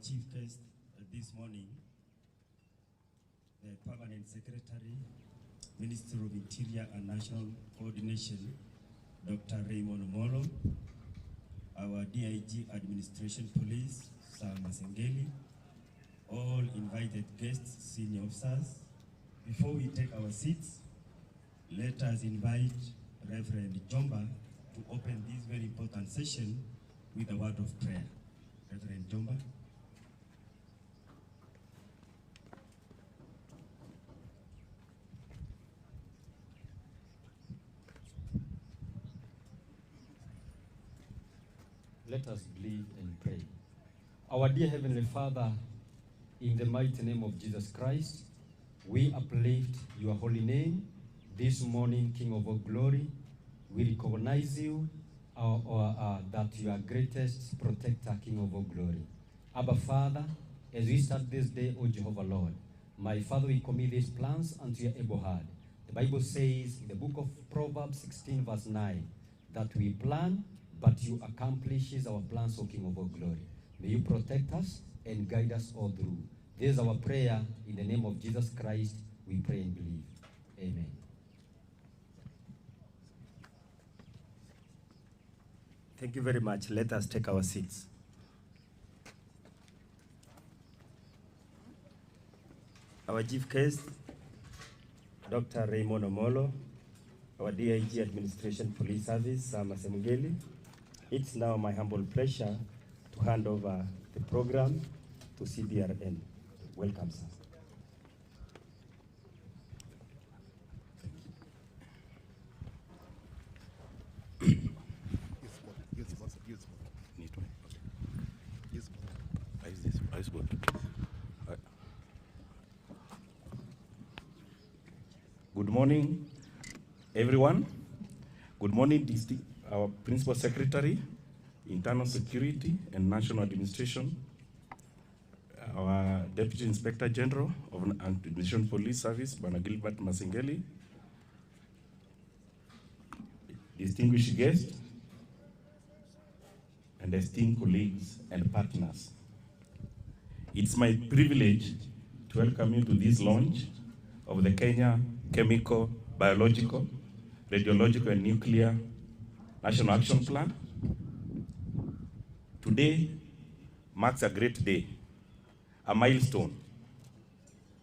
chief guest this morning, the Permanent Secretary, Minister of Interior and National Coordination, Dr. Raymond Molo, our DIG Administration Police, Sir Masengeli, all invited guests, senior officers. Before we take our seats, let us invite Reverend Jomba to open this very important session with a word of prayer. Reverend Jomba. Let us believe and pray. Our dear Heavenly Father, in the mighty name of Jesus Christ, we uplift your holy name this morning, King of all glory. We recognize you that you are greatest protector, King of all glory. Abba Father, as we start this day, O Jehovah Lord, my Father, we commit these plans unto your able hand. The Bible says in the book of Proverbs 16 verse 9, that we plan, but you accomplishes our plans, O King of all glory. May you protect us and guide us all through. This is our prayer in the name of Jesus Christ. We pray and believe. Amen. Thank you very much. Let us take our seats. Our chief guest, Dr. Raymond Omolo, our DIG Administration Police Service, Sir Masengeli. It's now my humble pleasure to hand over the program to Cbrn. Welcome, sir. Good morning, everyone. Good morning, our Principal Secretary, Internal Security and National Administration, our Deputy Inspector General of Administration Police Service, Bana Gilbert Masengeli, distinguished guests, and esteemed colleagues and partners. It's my privilege to welcome you to this launch of the Kenya Chemical, Biological, Radiological and Nuclear National Action Plan. Today marks a great day, a milestone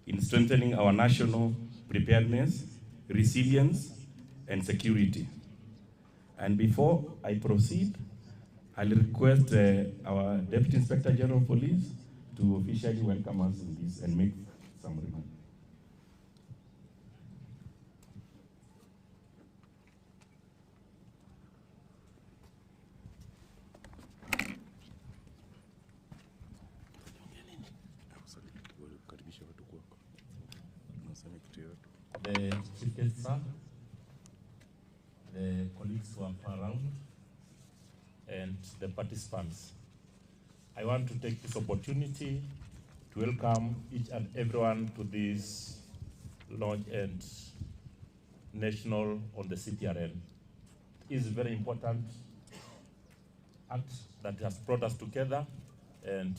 in strengthening our national preparedness, resilience, and security. And before I proceed, I'll request our Deputy Inspector General of Police to officially welcome us in this and make some remarks. The chief guest, sir, the colleagues who are around, and the participants. I want to take this opportunity to welcome each and everyone to this launch and national on the Cbrn. It is a very important act that has brought us together, and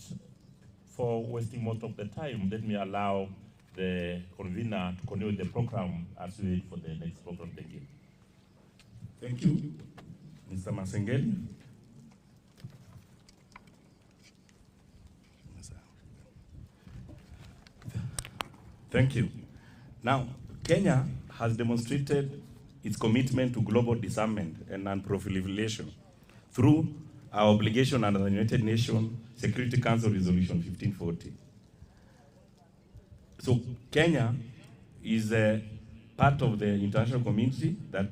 for wasting most of the time, let me allow the convener to continue the program as we wait for the next program. Thank you. Thank you, Mr. Masengeli. Thank you. Now, Kenya has demonstrated its commitment to global disarmament and non-proliferation through our obligation under the United Nations Security Council Resolution 1540. So Kenya is a part of the international community that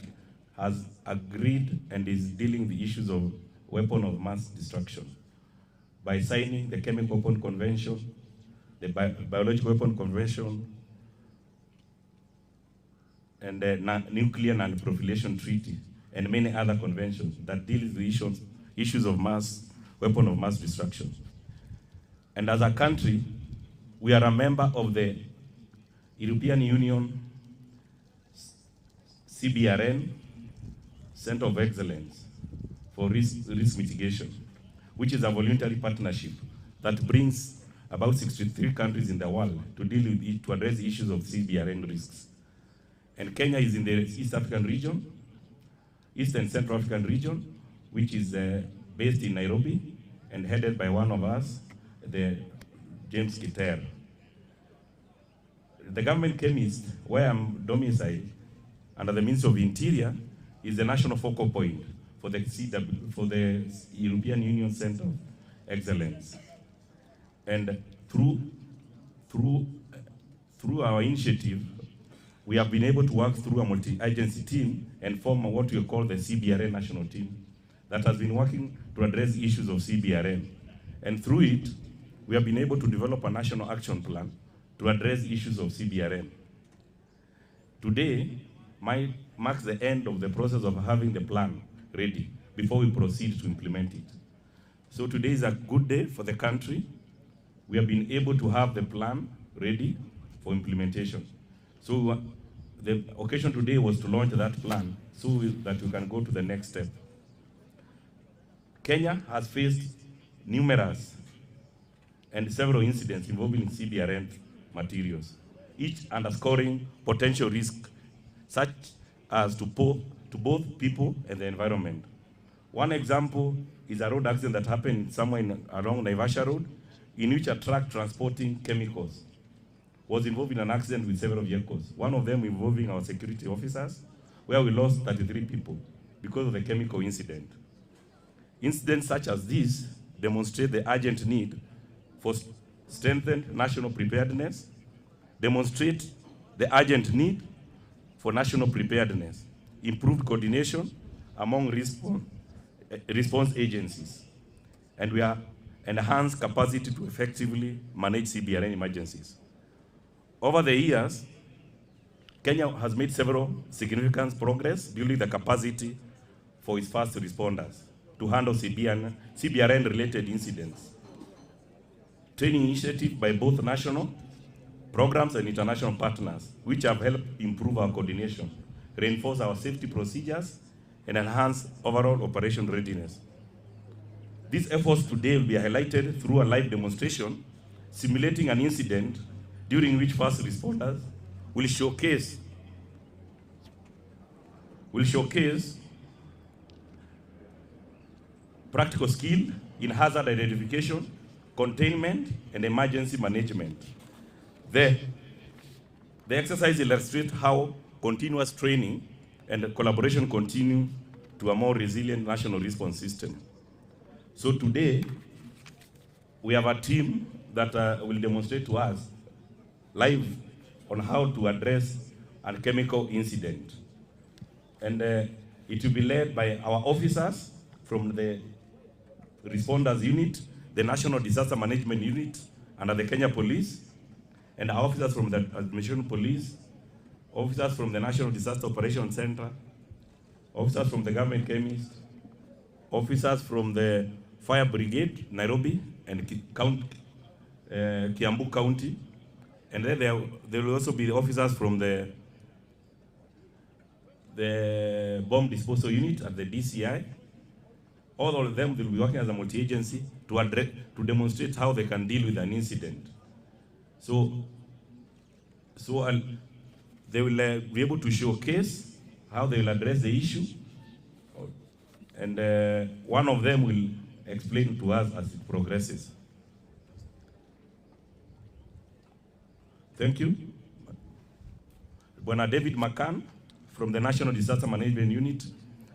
has agreed and is dealing with the issues of weapons of mass destruction by signing the Chemical Weapon Convention, the Biological Weapon Convention, and the Nuclear Non-Proliferation Treaty, and many other conventions that deal with the issues of weapon of mass destruction. And as a country, we are a member of the European Union Cbrn, Center of Excellence for Risk Mitigation, which is a voluntary partnership that brings about 63 countries in the world to deal with it, to address the issues of CBRN risks. And Kenya is in the East African region, East and Central African region, which is based in Nairobi and headed by one of us, the James Kiter. The government chemist, where I'm domiciled, under the Ministry of Interior, is the national focal point for the European Union Center of Excellence. And through our initiative, we have been able to work through a multi-agency team and form what we call the Cbrn national team that has been working to address issues of CBRN. And through it, we have been able to develop a national action plan to address issues of CBRN. Today marks the end of the process of having the plan ready before we proceed to implement it. So today is a good day for the country. We have been able to have the plan ready for implementation. So the occasion today was to launch that plan so that we can go to the next step. Kenya has faced numerous and several incidents involving CBRN materials, each underscoring potential risk, such as to both people and the environment. One example is a road accident that happened somewhere along Naivasha Road, in which a truck transporting chemicals was involved in an accident with several vehicles, one of them involving our security officers, where we lost 33 people because of the chemical incident. Incidents such as these demonstrate the urgent need for strengthened national preparedness, demonstrate the urgent need for national preparedness, improved coordination among response agencies, and we are enhanced capacity to effectively manage CBRN emergencies. Over the years, Kenya has made several significant progress building the capacity for its first responders to handle CBRN-related incidents. Training initiative by both national programs and international partners, which have helped improve our coordination, reinforce our safety procedures, and enhance overall operation readiness. These efforts today will be highlighted through a live demonstration simulating an incident during which first responders will showcase practical skill in hazard identification, containment, and emergency management. The exercise illustrates how continuous training and collaboration continue to a more resilient national response system. So today, we have a team that will demonstrate to us live on how to address a chemical incident. And it will be led by our officers from the responders unit, the National Disaster Management Unit under the Kenya Police, and our officers from the Administration Police, officers from the National Disaster Operations Center, officers from the government chemist, officers from the Fire Brigade, Nairobi, and Kiambu County. And then there will also be officers from the bomb disposal unit at the DCI. All of them will be working as a multi-agency to demonstrate how they can deal with an incident. So they will be able to showcase how they will address the issue, and one of them will explain to us as it progresses. Thank you. Bwana David McCann from the National Disaster Management Unit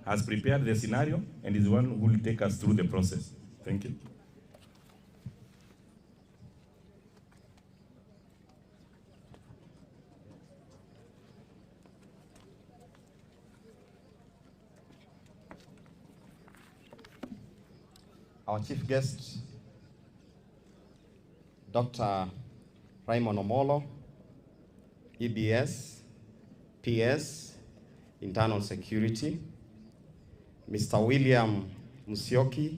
has prepared the scenario and is the one who will take us through the process. Thank you. Our chief guest, Dr. Raymond Omolo, EBS, PS, Internal Security, Mr. William Musyoki,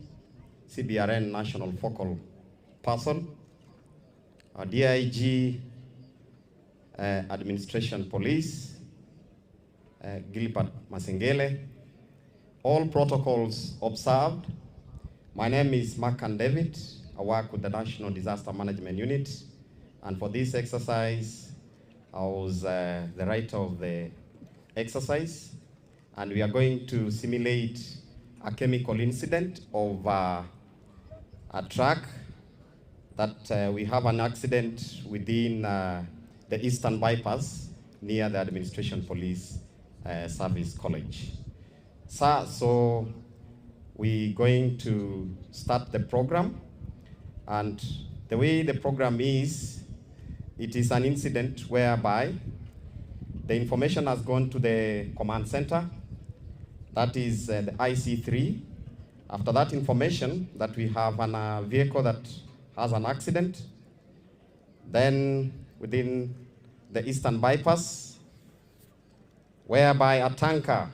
CBRN National Focal Person, our DIG, Administration Police, Gilbert Masengele, all protocols observed. My name is Makan David. I work with the National Disaster Management Unit, and for this exercise, I was the writer of the exercise, and we are going to simulate a chemical incident of a truck that we have an accident within the Eastern Bypass near the Administration Police Service College. So we're going to start the program, and the way the program is, it is an incident whereby the information has gone to the command center, that is the IC3. After that information, that we have a vehicle that has an accident, then within the Eastern Bypass, whereby a tanker,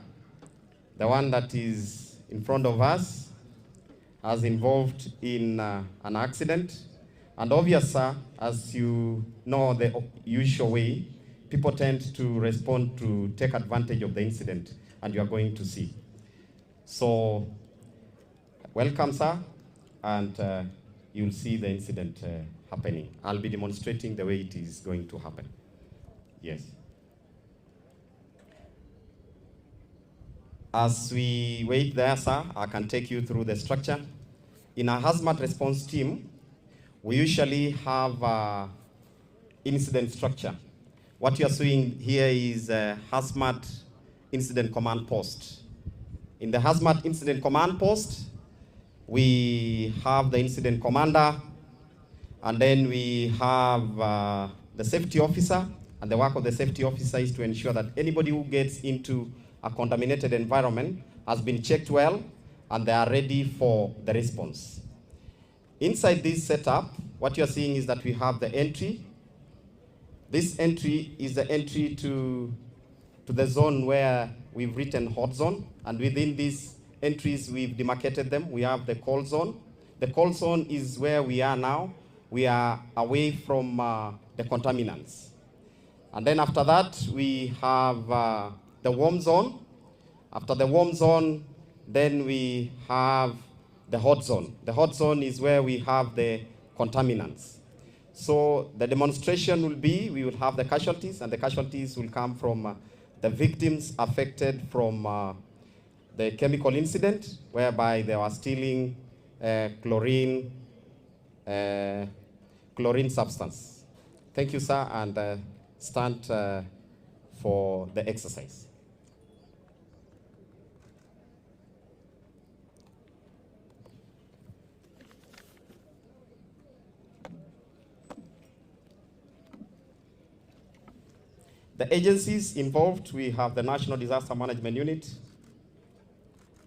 the one that is in front of us, has involved in an accident. And obviously, as you know, the usual way, people tend to respond to take advantage of the incident, and you are going to see. So, welcome, sir, and you'll see the incident happening. I'll be demonstrating the way it is going to happen. Yes. As we wait there, sir, I can take you through the structure. In a hazmat response team, we usually have an incident structure. What you're seeing here is a hazmat incident command post. In the hazmat incident command post, we have the incident commander, and then we have the safety officer, and the work of the safety officer is to ensure that anybody who gets into a contaminated environment has been checked well, and they are ready for the response. Inside this setup, what you're seeing is that we have the entry. This entry is the entry to the zone where we've written hot zone, and within these entries we've demarcated them. We have the cold zone. The cold zone is where we are now. We are away from the contaminants. And then after that, we have the warm zone. After the warm zone, then we have the hot zone. The hot zone is where we have the contaminants. So the demonstration will be, we will have the casualties, and the casualties will come from the victims affected from the chemical incident, whereby they were stealing chlorine substance. Thank you, sir, and stand for the exercise. The agencies involved, we have the National Disaster Management Unit,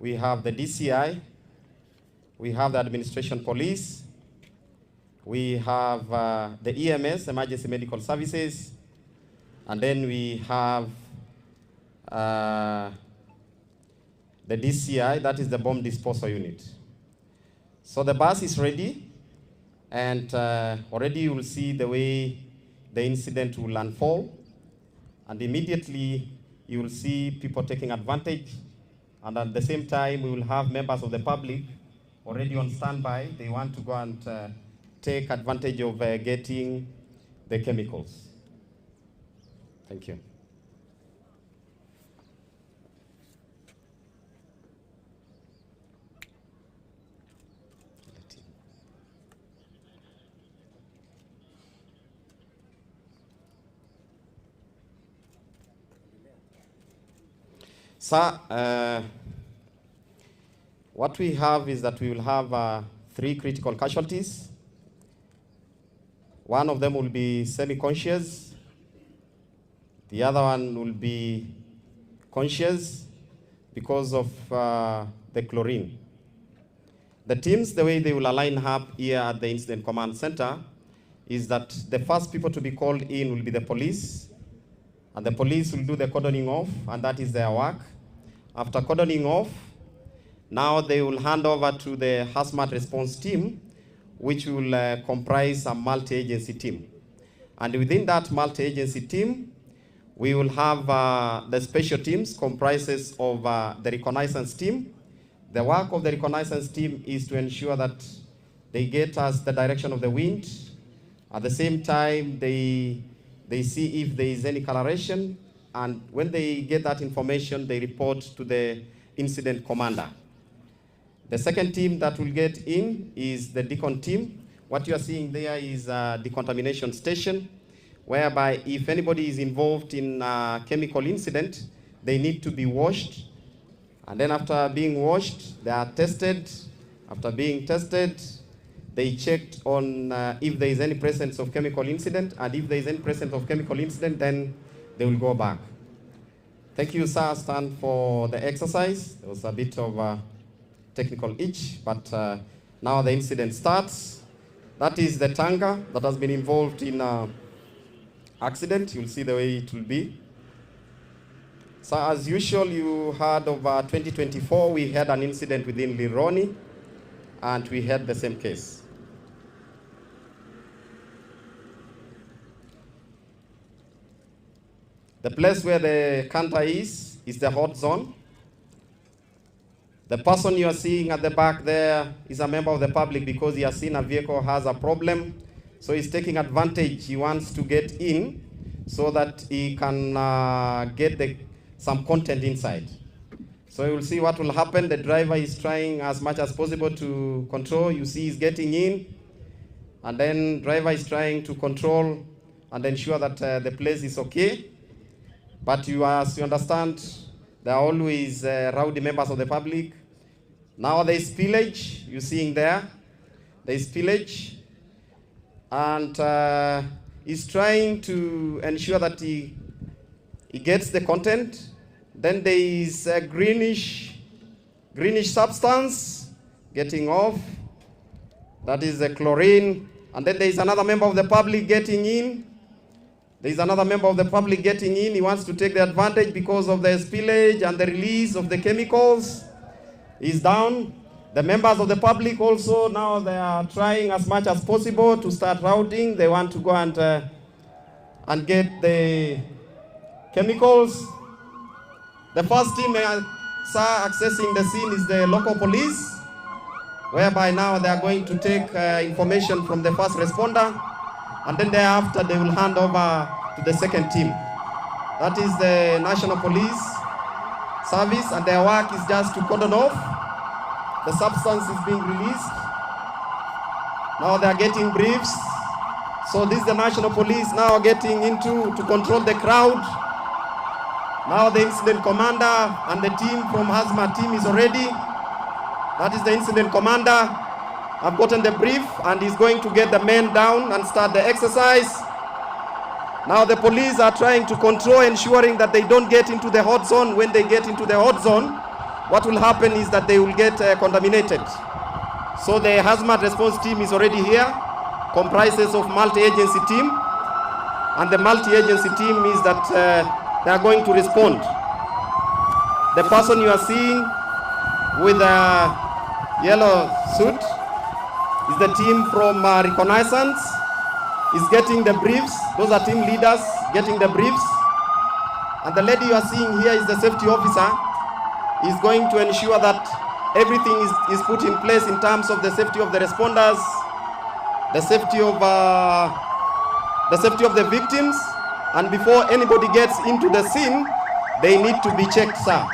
we have the DCI, we have the Administration Police, we have the EMS, Emergency Medical Services, and then we have the DCI, that is the Bomb Disposal Unit. So the bus is ready, and already you will see the way the incident will unfold. And immediately, you will see people taking advantage. And at the same time, we will have members of the public already on standby. They want to go and take advantage of getting the chemicals. Thank you. Sir, what we have is that we will have 3 critical casualties. One of them will be semi-conscious. The other one will be conscious because of the chlorine. The teams, the way they will align up here at the Incident Command Center is that the first people to be called in will be the police, and the police will do the cordoning off, and that is their work. After cordoning off, now they will hand over to the hazmat response team, which will comprise a multi-agency team. And within that multi-agency team, we will have the special teams comprises of the reconnaissance team. The work of the reconnaissance team is to ensure that They get us the direction of the wind. At the same time, they see if there is any coloration. And when they get that information, they report to the incident commander. The second team that will get in is the decon team. What you are seeing there is a decontamination station, whereby if anybody is involved in a chemical incident, they need to be washed. And then after being washed, they are tested. After being tested, they checked on if there is any presence of chemical incident. And if there is any presence of chemical incident, then they will go back. Thank you, sir, Stan, for the exercise. There was a bit of a technical itch, but now the incident starts. That is the tanker that has been involved in accident. You'll see the way it will be. So as usual, you heard of 2024, we had an incident within Lironi, and we had the same case. The place where the counter is the hot zone. The person you are seeing at the back there is a member of the public because he has seen a vehicle has a problem. So he's taking advantage. He wants to get in so that he can get some content inside. So you will see what will happen. The driver is trying as much as possible to control. You see he's getting in. And then driver is trying to control and ensure that the place is okay. But as you understand, there are always rowdy members of the public. Now there is spillage. You're seeing there. There is spillage. And he's trying to ensure that he gets the content. Then there is a greenish substance getting off. That is the chlorine. And then there is another member of the public getting in. There is another member of the public getting in. He wants to take the advantage because of the spillage and the release of the chemicals. He's down. The members of the public also, now they are trying as much as possible to start routing. They want to go and get the chemicals. The first team accessing the scene is the local police, whereby now they are going to take information from the first responder, and then thereafter they will hand over to the second team. That is the National Police Service, and their work is just to cordon off. The substance is being released. Now they are getting briefs. So this is the National Police now getting into to control the crowd. Now the incident commander and the team from hazmat team is already. That is the incident commander. I've gotten the brief and he's going to get the men down and start the exercise. Now the police are trying to control, ensuring that they don't get into the hot zone. When they get into the hot zone, what will happen is that they will get contaminated. So the hazmat response team is already here, comprises of multi-agency team. And the multi-agency team is that they are going to respond. The person you are seeing with a yellow suit is the team from Reconnaissance. Is getting the briefs. Those are team leaders getting the briefs. And the lady you are seeing here is the safety officer. Is going to ensure that everything is put in place in terms of the safety of the responders, the safety of the victims. And before anybody gets into the scene, they need to be checked, sir.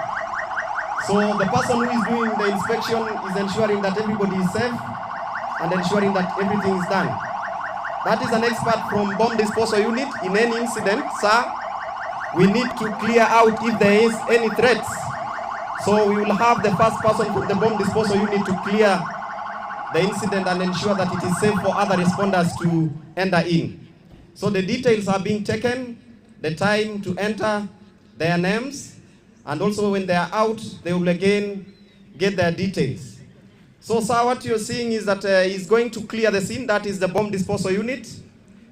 So the person who is doing the inspection is ensuring that everybody is safe and ensuring that everything is done. That is an expert from bomb disposal unit. In any incident, sir, we need to clear out if there is any threats. So we will have the first person from the bomb disposal unit to clear the incident and ensure that it is safe for other responders to enter in. So the details are being taken, the time to enter, their names, and also when they are out, they will again get their details. So sir, what you're seeing is that he's going to clear the scene. That is the bomb disposal unit.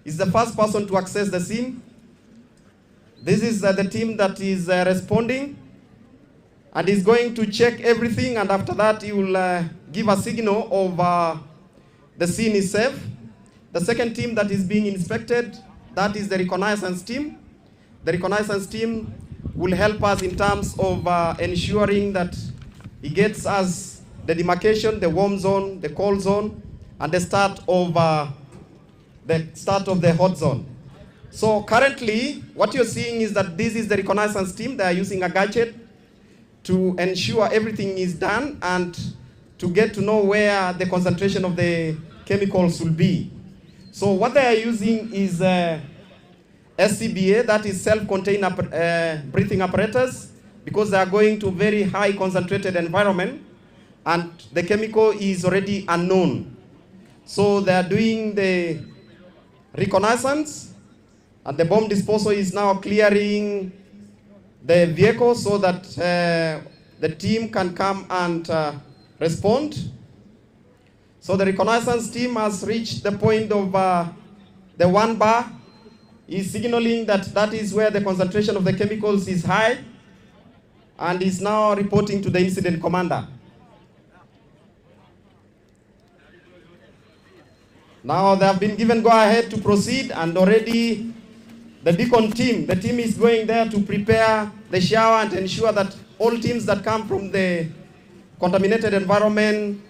He's the first person to access the scene. This is the team that is responding. And he's going to check everything, and after that he will give a signal of the scene is safe. The second team that is being inspected, that is the reconnaissance team. The reconnaissance team will help us in terms of ensuring that it gets us the demarcation, the warm zone, the cold zone, and the start of the hot zone. So currently, what you're seeing is that this is the reconnaissance team. They are using a gadget to ensure everything is done and to get to know where the concentration of the chemicals will be. So what they are using is SCBA, that is self-contained breathing apparatus, because they are going to very high concentrated environment and the chemical is already unknown. So they are doing the reconnaissance, and the bomb disposal is now clearing the vehicle so that the team can come and respond. So the reconnaissance team has reached the point of the 1 bar, is signaling that that is where the concentration of the chemicals is high, and is now reporting to the incident commander. Now they have been given go-ahead to proceed, and already the Deacon team, the team is going there to prepare the shower and ensure that all teams that come from the contaminated environment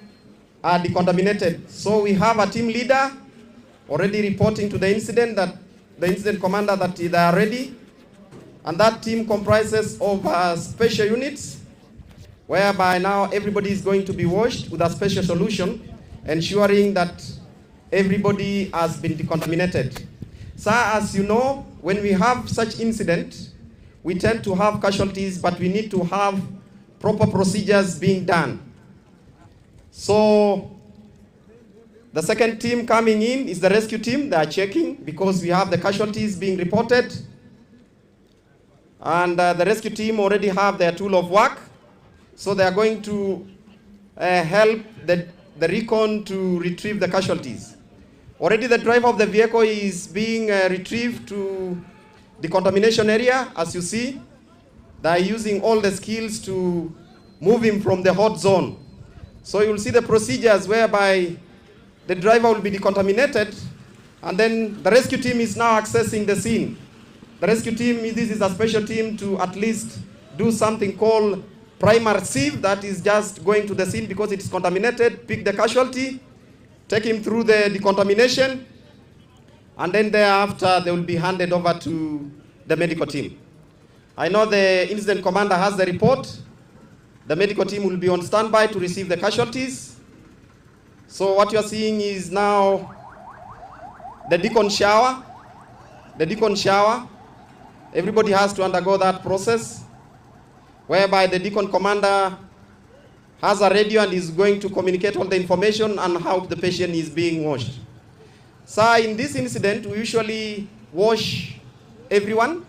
are decontaminated. So we have a team leader already reporting to the incident commander that they are ready. And that team comprises of special units, whereby now everybody is going to be washed with a special solution, ensuring that everybody has been decontaminated. So as you know, when we have such incident, we tend to have casualties, but we need to have proper procedures being done. So the second team coming in is the rescue team. They are checking because we have the casualties being reported. And the rescue team already have their tool of work. So they are going to help the recon to retrieve the casualties. Already the driver of the vehicle is being retrieved to the contamination area, as you see. They are using all the skills to move him from the hot zone. So you will see the procedures whereby the driver will be decontaminated, and then the rescue team is now accessing the scene. The rescue team, this is a special team to at least do something called primer sieve, that is just going to the scene because it is contaminated, pick the casualty, take him through the decontamination, and then thereafter they will be handed over to the medical team. I know the incident commander has the report. The medical team will be on standby to receive the casualties. So what you are seeing is now the deacon shower. The deacon shower. Everybody has to undergo that process, whereby the deacon commander has a radio and is going to communicate all the information on how the patient is being washed. So in this incident, we usually wash everyone.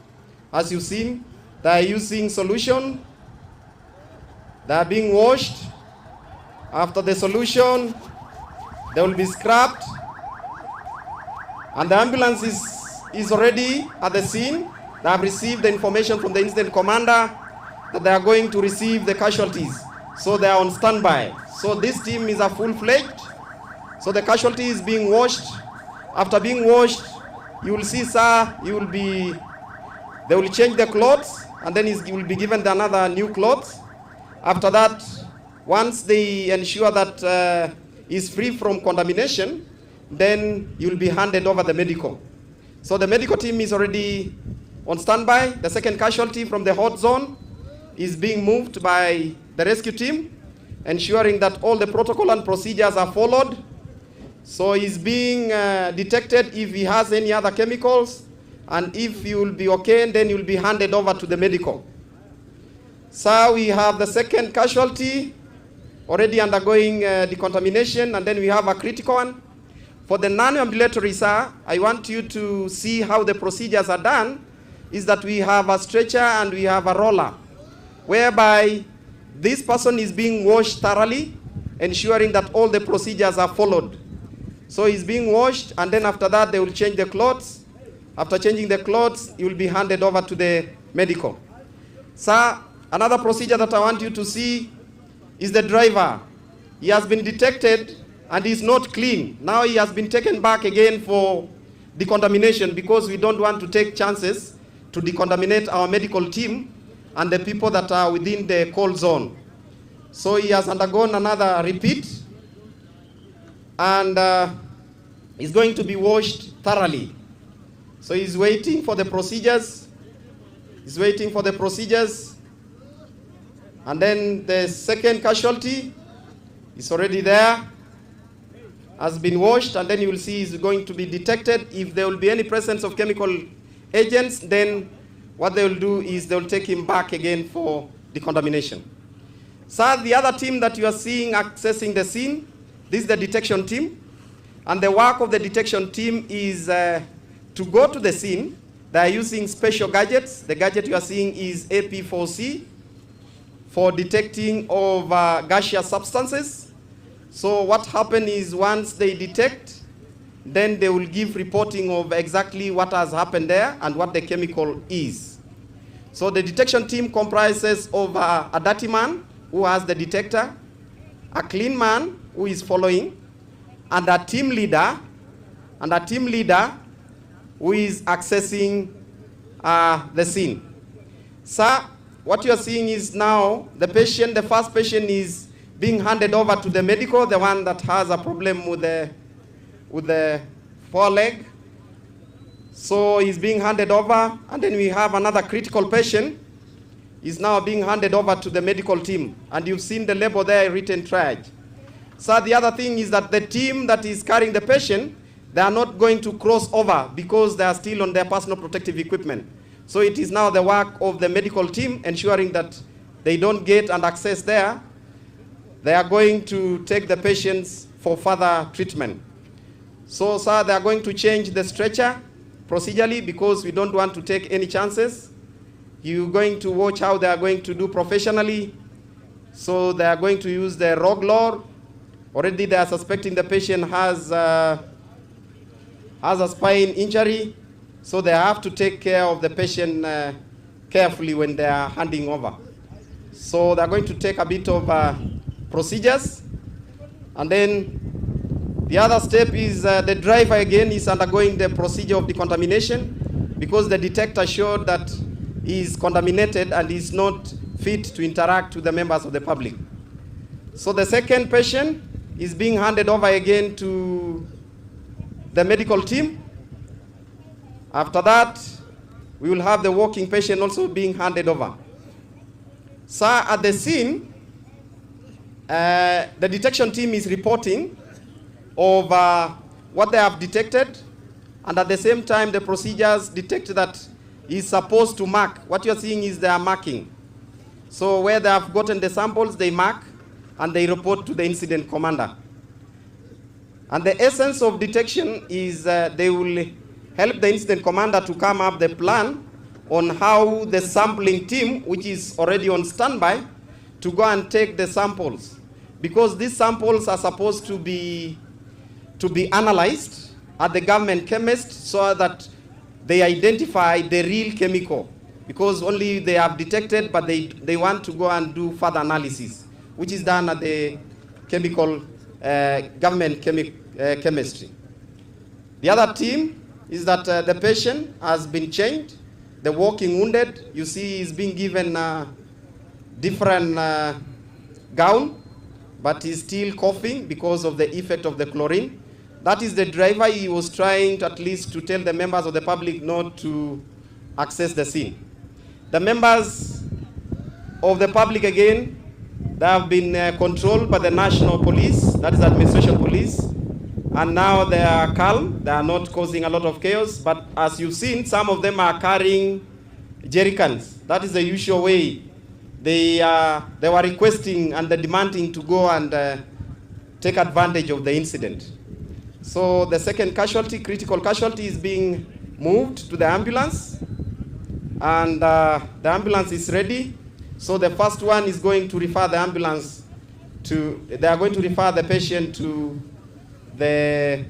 As you've seen, they are using solution. They are being washed. After the solution, they will be scrubbed. And the ambulance is already at the scene. They have received the information from the incident commander that they are going to receive the casualties. So they are on standby. So this team is a full-fledged. So the casualty is being washed. After being washed, you will see, sir, they will change the clothes, and then he will be given another new clothes. After that, once they ensure that he's free from contamination, then you will be handed over the medical. So the medical team is already on standby. The second casualty from the hot zone is being moved by the rescue team, ensuring that all the protocol and procedures are followed. So he's being detected if he has any other chemicals, and if he will be okay, then he will be handed over to the medical. So we have the second casualty already undergoing decontamination, and then we have a critical one. For the non-ambulatory, sir, I want you to see how the procedures are done, is that we have a stretcher and we have a roller, whereby this person is being washed thoroughly, ensuring that all the procedures are followed. So he's being washed, and then after that they will change the clothes. After changing the clothes, he will be handed over to the medical. Sir, another procedure that I want you to see is the driver. He has been detected and is not clean. Now he has been taken back again for decontamination, because we don't want to take chances to decontaminate our medical team and the people that are within the cold zone. So he has undergone another repeat. and is going to be washed thoroughly. So he's waiting for the procedures. He's waiting for the procedures. And then the second casualty is already there, has been washed, and then you will see is going to be detected. If there will be any presence of chemical agents, then what they will do is they will take him back again for decontamination. So the other team that you are seeing accessing the scene, this is the detection team. And the work of the detection team is to go to the scene. They are using special gadgets. The gadget you are seeing is AP4C for detecting of gaseous substances. So what happens is once they detect, then they will give reporting of exactly what has happened there and what the chemical is. So the detection team comprises of a dirty man who has the detector, a clean man who is following, and a team leader, who is accessing the scene. So what you are seeing is now the patient, the first patient is being handed over to the medical, the one that has a problem with the foreleg. So he's being handed over, and then we have another critical patient is now being handed over to the medical team. And you've seen the label there written triage. So the other thing is that the team that is carrying the patient, they are not going to cross over because they are still on their personal protective equipment. So it is now the work of the medical team ensuring that they don't get and access there. They are going to take the patients for further treatment. So, sir, they are going to change the stretcher procedurally because we don't want to take any chances. You're going to watch how they are going to do professionally. So they are going to use the ROG lore. Already they are suspecting the patient has a spine injury. So they have to take care of the patient carefully when they are handing over. So they are going to take a bit of procedures. And then the other step is the driver again is undergoing the procedure of decontamination because the detector showed that he is contaminated and is not fit to interact with the members of the public. So the second patient is being handed over again to the medical team. After that, we will have the walking patient also being handed over. So at the scene, the detection team is reporting of what they have detected, and at the same time the procedures detect that is supposed to mark. What you're seeing is they are marking. So where they have gotten the samples, they mark and they report to the incident commander. And the essence of detection is they will help the incident commander to come up the plan on how the sampling team, which is already on standby, to go and take the samples. Because these samples are supposed to be analyzed at the government chemist so that they identify the real chemical. Because only they have detected, but they want to go and do further analysis, which is done at the chemical government chemistry. The other team is that the patient has been changed. The walking wounded, you see, is being given a different gown, but he's still coughing because of the effect of the chlorine. That is the driver. He was trying to at least to tell the members of the public not to access the scene. The members of the public, again, they have been controlled by the national police, that is administration police, and now they are calm. They are not causing a lot of chaos, but as you've seen, some of them are carrying jerry cans. That is the usual way. They were requesting and demanding to go and take advantage of the incident. So the second casualty, critical casualty, is being moved to the ambulance, and the ambulance is ready. So the first one is going to refer the ambulance to, they are going to refer the patient to the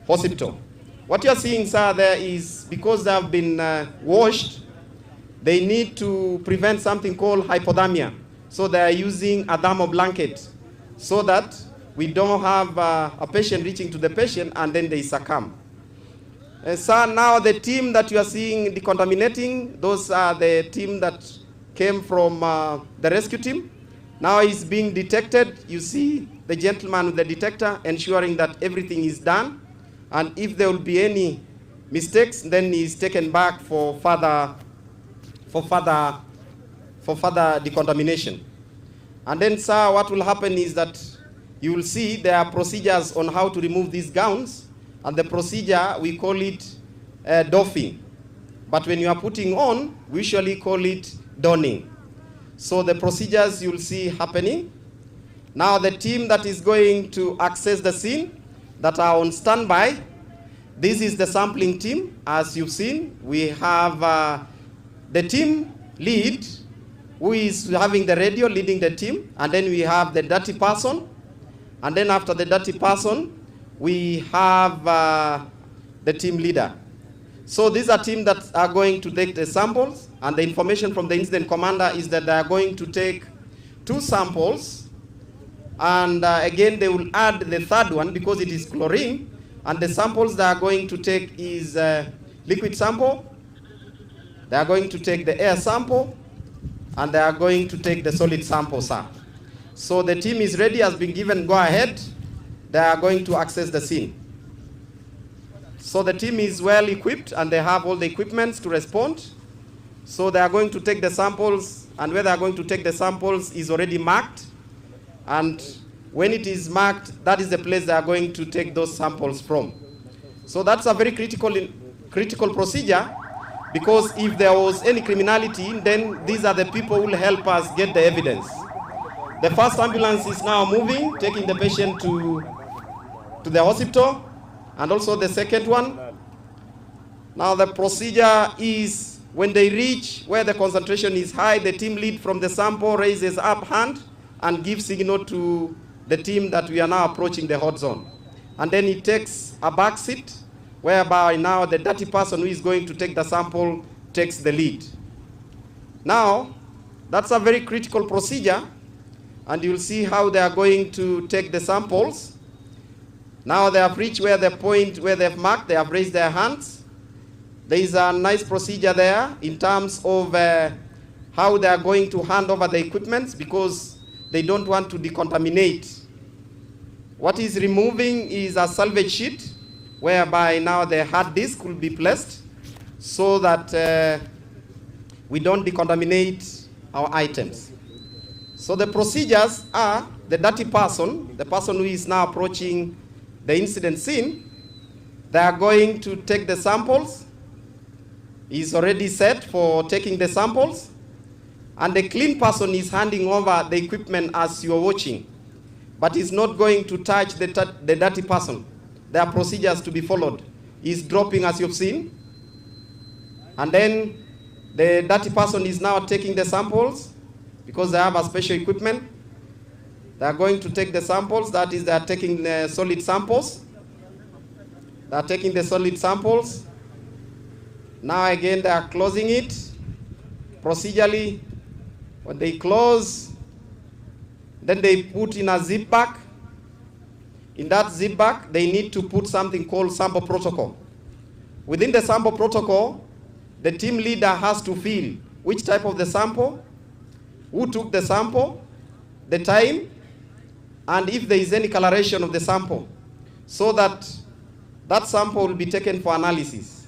hospital. What you're seeing, sir, there is because they have been washed, they need to prevent something called hypothermia. So they are using a thermal blanket so that we don't have a patient reaching to the patient and then they succumb. So now the team that you are seeing decontaminating, those are the team that came from the rescue team. Now it's being detected. You see the gentleman with the detector ensuring that everything is done. And if there will be any mistakes, then he's taken back for further decontamination. And then, sir, what will happen is that you will see there are procedures on how to remove these gowns. And the procedure, we call it doffing. But when you are putting on, we usually call it donning. So the procedures you'll see happening. Now the team that is going to access the scene, that are on standby, this is the sampling team. As you've seen, we have the team lead, who is having the radio leading the team. And then we have the dirty person. And then after the dirty person, we have the team leader. So these are teams that are going to take the samples, and the information from the incident commander is that they are going to take 2 samples, and again they will add the third one because it is chlorine, and the samples they are going to take is liquid sample, they are going to take the air sample, and they are going to take the solid sample, sir. So the team is ready, has been given go ahead, they are going to access the scene. So the team is well equipped and they have all the equipments to respond. So they are going to take the samples, and where they are going to take the samples is already marked. And when it is marked, that is the place they are going to take those samples from. So that's a very critical procedure, because if there was any criminality, then these are the people who will help us get the evidence. The first ambulance is now moving, taking the patient to the hospital. And also the second one. Now the procedure is when they reach where the concentration is high, the team lead from the sample raises up hand and gives signal to the team that we are now approaching the hot zone. And then he takes a back seat, whereby now the dirty person who is going to take the sample takes the lead. Now, that's a very critical procedure, and you'll see how they are going to take the samples. Now they have reached where the point where they've marked, they have raised their hands. There is a nice procedure there in terms of how they are going to hand over the equipment, because they don't want to decontaminate. What is removing is a salvage sheet, whereby now the hard disk will be placed so that we don't decontaminate our items. So the procedures are the dirty person, the person who is now approaching the incident scene, they are going to take the samples. He's already set for taking the samples. And the clean person is handing over the equipment as you are watching. But he's not going to touch the dirty person. There are procedures to be followed. He's dropping as you've seen. And then the dirty person is now taking the samples, because they have a special equipment. They are going to take the samples, that is, they are taking the solid samples. They are taking the solid samples. Now again, they are closing it. Procedurally, when they close, then they put in a zip bag. In that zip bag, they need to put something called sample protocol. Within the sample protocol, the team leader has to fill which type of the sample, who took the sample, the time, and if there is any coloration of the sample, so that that sample will be taken for analysis.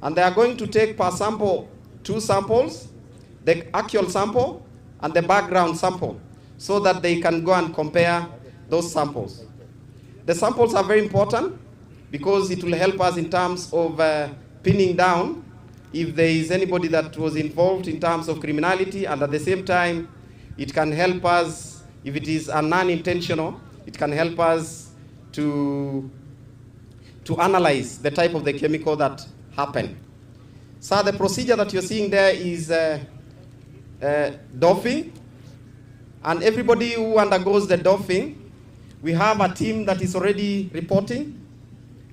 And they are going to take per sample 2 samples, the actual sample and the background sample, so that they can go and compare those samples. The samples are very important because it will help us in terms of pinning down if there is anybody that was involved in terms of criminality, and at the same time, it can help us. If it is a non-intentional, it can help us to analyze the type of the chemical that happened. So the procedure that you're seeing there is doffing. And everybody who undergoes the doffing, we have a team that is already reporting.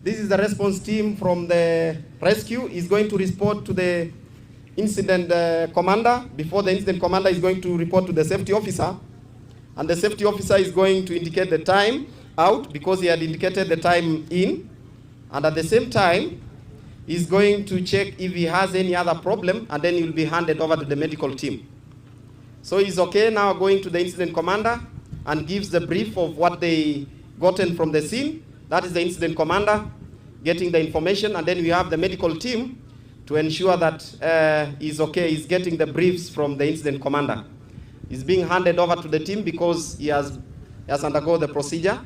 This is the response team from the rescue. Is going to report to the incident commander. Before the incident commander is going to report to the safety officer. And the safety officer is going to indicate the time out, because he had indicated the time in. And at the same time, he's going to check if he has any other problem, and then he will be handed over to the medical team. So he's okay now going to the incident commander and gives the brief of what they gotten from the scene. That is the incident commander getting the information, and then we have the medical team to ensure that he's okay. He's getting the briefs from the incident commander. He's being handed over to the team because he has undergone the procedure.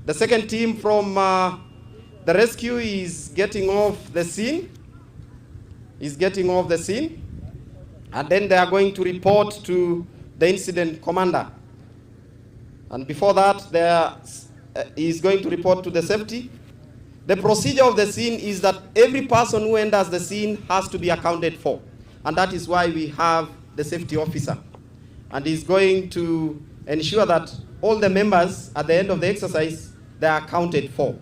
The second team from the rescue is getting off the scene. And then they are going to report to the incident commander. And before that, is going to report to the safety. The procedure of the scene is that every person who enters the scene has to be accounted for. And that is why we have the safety officer. And he's going to ensure that all the members at the end of the exercise, they are accounted for.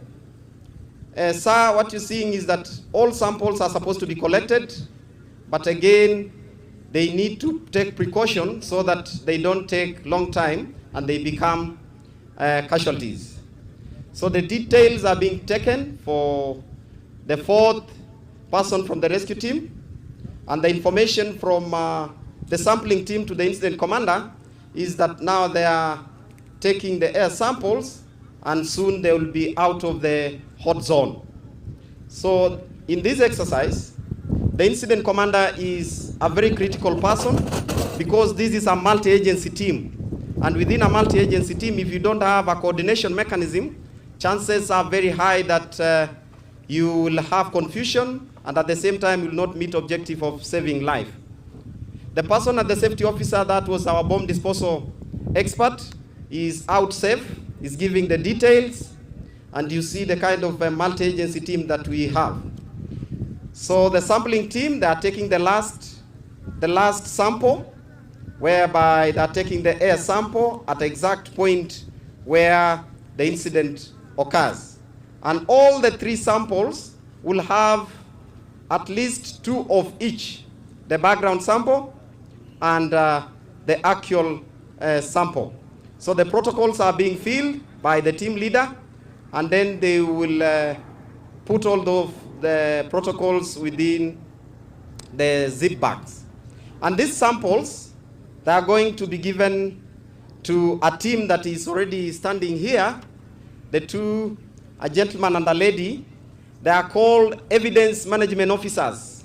Sir, what you're seeing is that all samples are supposed to be collected, but again, they need to take precaution so that they don't take long time and they become casualties. So the details are being taken for the fourth person from the rescue team, and the information from the sampling team to the incident commander is that now they are taking the air samples and soon they will be out of the hot zone. So in this exercise, the incident commander is a very critical person because this is a multi-agency team. And within a multi-agency team, if you don't have a coordination mechanism, chances are very high that you will have confusion and at the same time you will not meet objective of saving life. The person at the safety officer that was our bomb disposal expert is out safe, is giving the details, and you see the kind of multi-agency team that we have. So the sampling team, they are taking the last sample, whereby they are taking the air sample at the exact point where the incident occurs. And all the three samples will have at least two of each, the background sample and the actual sample. So the protocols are being filled by the team leader, and then they will put all the protocols within the zip bags. And these samples, they are going to be given to a team that is already standing here, the two, a gentleman and a lady. They are called evidence management officers.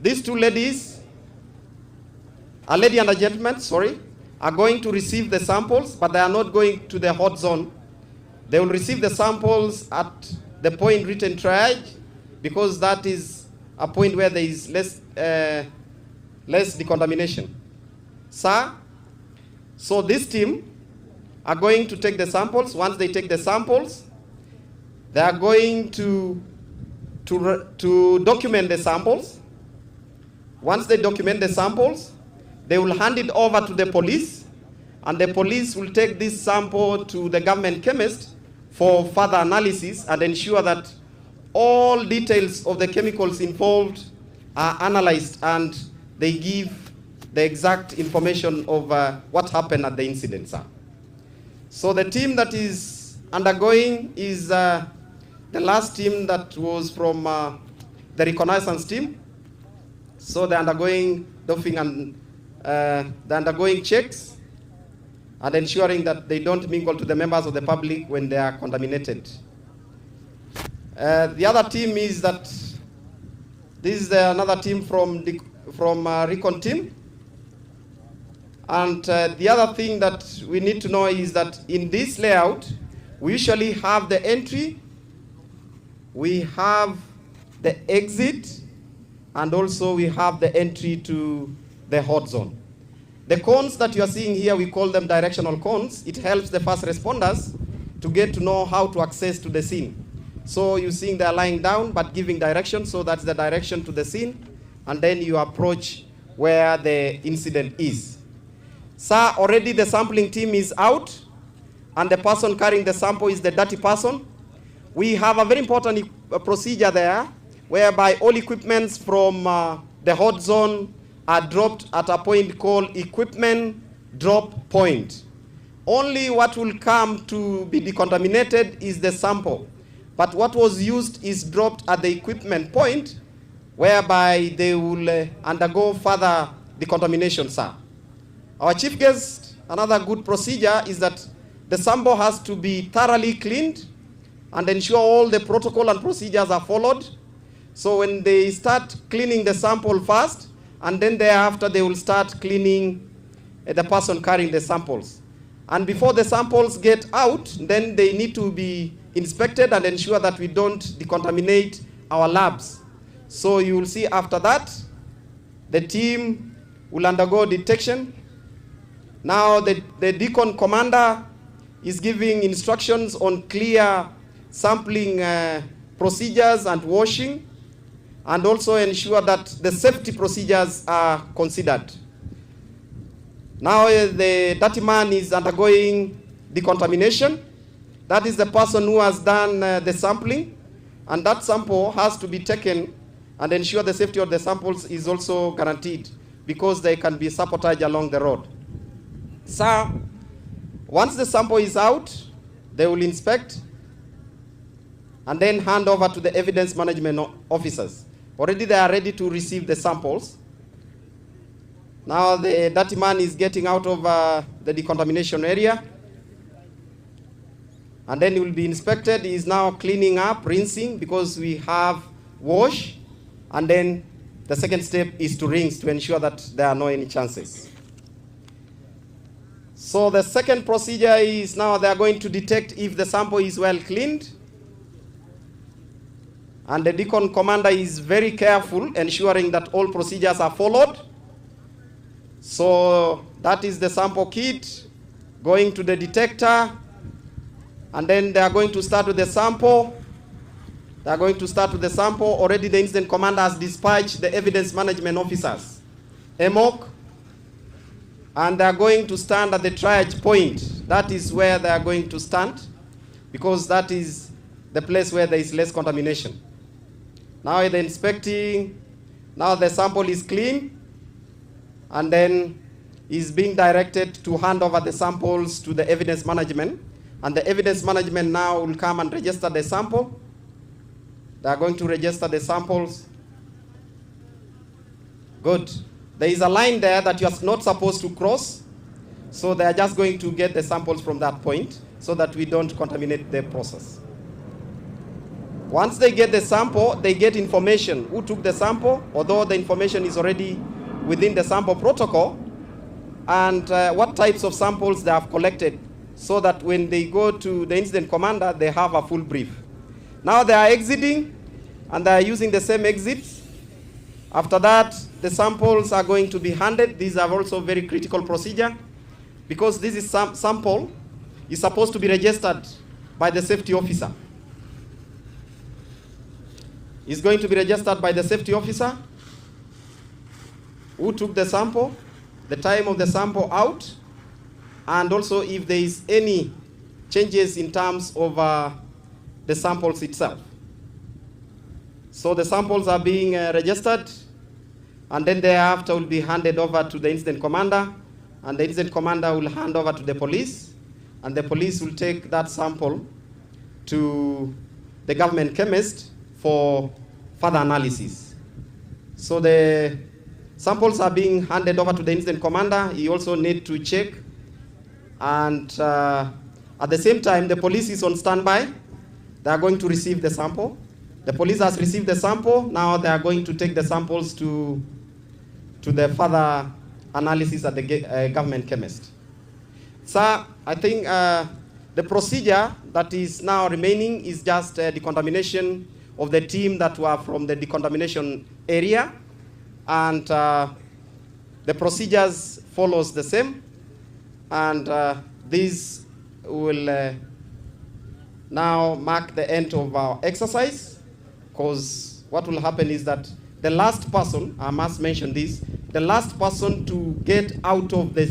These two ladies, a lady and a gentleman, are going to receive the samples, but they are not going to the hot zone. They will receive the samples at the point written triage, because that is a point where there is less decontamination. Sir, so this team are going to take the samples. Once they take the samples, they are going to document the samples. Once they document the samples, they will hand it over to the police, and the police will take this sample to the government chemist for further analysis and ensure that all details of the chemicals involved are analyzed and they give the exact information of what happened at the incident, sir. So the team that is undergoing is the last team that was from the reconnaissance team. So they're undergoing doping and they're undergoing checks and ensuring that they don't mingle to the members of the public when they are contaminated. The other team is that this is another team from Recon team. And the other thing that we need to know is that in this layout, we usually have the entry, we have the exit, and also we have the entry to the hot zone. The cones that you are seeing here, we call them directional cones. It helps the first responders to get to know how to access to the scene. So you're seeing they're lying down but giving direction, so that's the direction to the scene, and then you approach where the incident is. Sir, already the sampling team is out, and the person carrying the sample is the dirty person. We have a very important procedure there, whereby all equipments from the hot zone are dropped at a point called equipment drop point. Only what will come to be decontaminated is the sample. But what was used is dropped at the equipment point, whereby they will undergo further decontamination, sir. Our chief guest, another good procedure is that the sample has to be thoroughly cleaned and ensure all the protocol and procedures are followed. So when they start cleaning the sample first, and then thereafter they will start cleaning the person carrying the samples. And before the samples get out, then they need to be inspected and ensure that we don't decontaminate our labs. So you will see after that, the team will undergo detection. Now the decon commander is giving instructions on clear sampling procedures and washing, and also ensure that the safety procedures are considered. Now the dirty man is undergoing decontamination. That is the person who has done the sampling, and that sample has to be taken and ensure the safety of the samples is also guaranteed, because there can be sabotage along the road. So once the sample is out, they will inspect and then hand over to the evidence management officers. Already they are ready to receive the samples. Now the dirty man is getting out of the decontamination area, and then he will be inspected. He is now cleaning up, rinsing, because we have wash, and then the second step is to rinse to ensure that there are no any chances. So the second procedure is now they are going to detect if the sample is well cleaned. And the decon commander is very careful, ensuring that all procedures are followed. So that is the sample kit going to the detector, and then they are going to start with the sample. They are going to start with the sample. Already the incident commander has dispatched the evidence management officers, EMOC, and they are going to stand at the triage point. That is where they are going to stand, because that is the place where there is less contamination. Now they're inspecting. Now the sample is clean, and then is being directed to hand over the samples to the evidence management. And the evidence management now will come and register the sample. They are going to register the samples. Good. There is a line there that you are not supposed to cross. So they are just going to get the samples from that point so that we don't contaminate the process. Once they get the sample, they get information who took the sample, although the information is already within the sample protocol, and what types of samples they have collected, so that when they go to the incident commander, they have a full brief. Now they are exiting, and they are using the same exits. After that, the samples are going to be handed. These are also very critical procedure, because this is sample is supposed to be registered by the safety officer. It's going to be registered by the safety officer who took the sample, the time of the sample out, and also if there is any changes in terms of the samples itself. So the samples are being registered, and then thereafter will be handed over to the incident commander, and the incident commander will hand over to the police, and the police will take that sample to the government chemist for further analysis. So the samples are being handed over to the incident commander. He also needs to check, and at the same time, the police is on standby. They are going to receive the sample. The police has received the sample. Now they are going to take the samples to the further analysis at the government chemist. So I think the procedure that is now remaining is just decontamination of the team that were from the decontamination area, and the procedures follows the same, and this will now mark the end of our exercise, because what will happen is that the last person, I must mention this, the last person to get out of the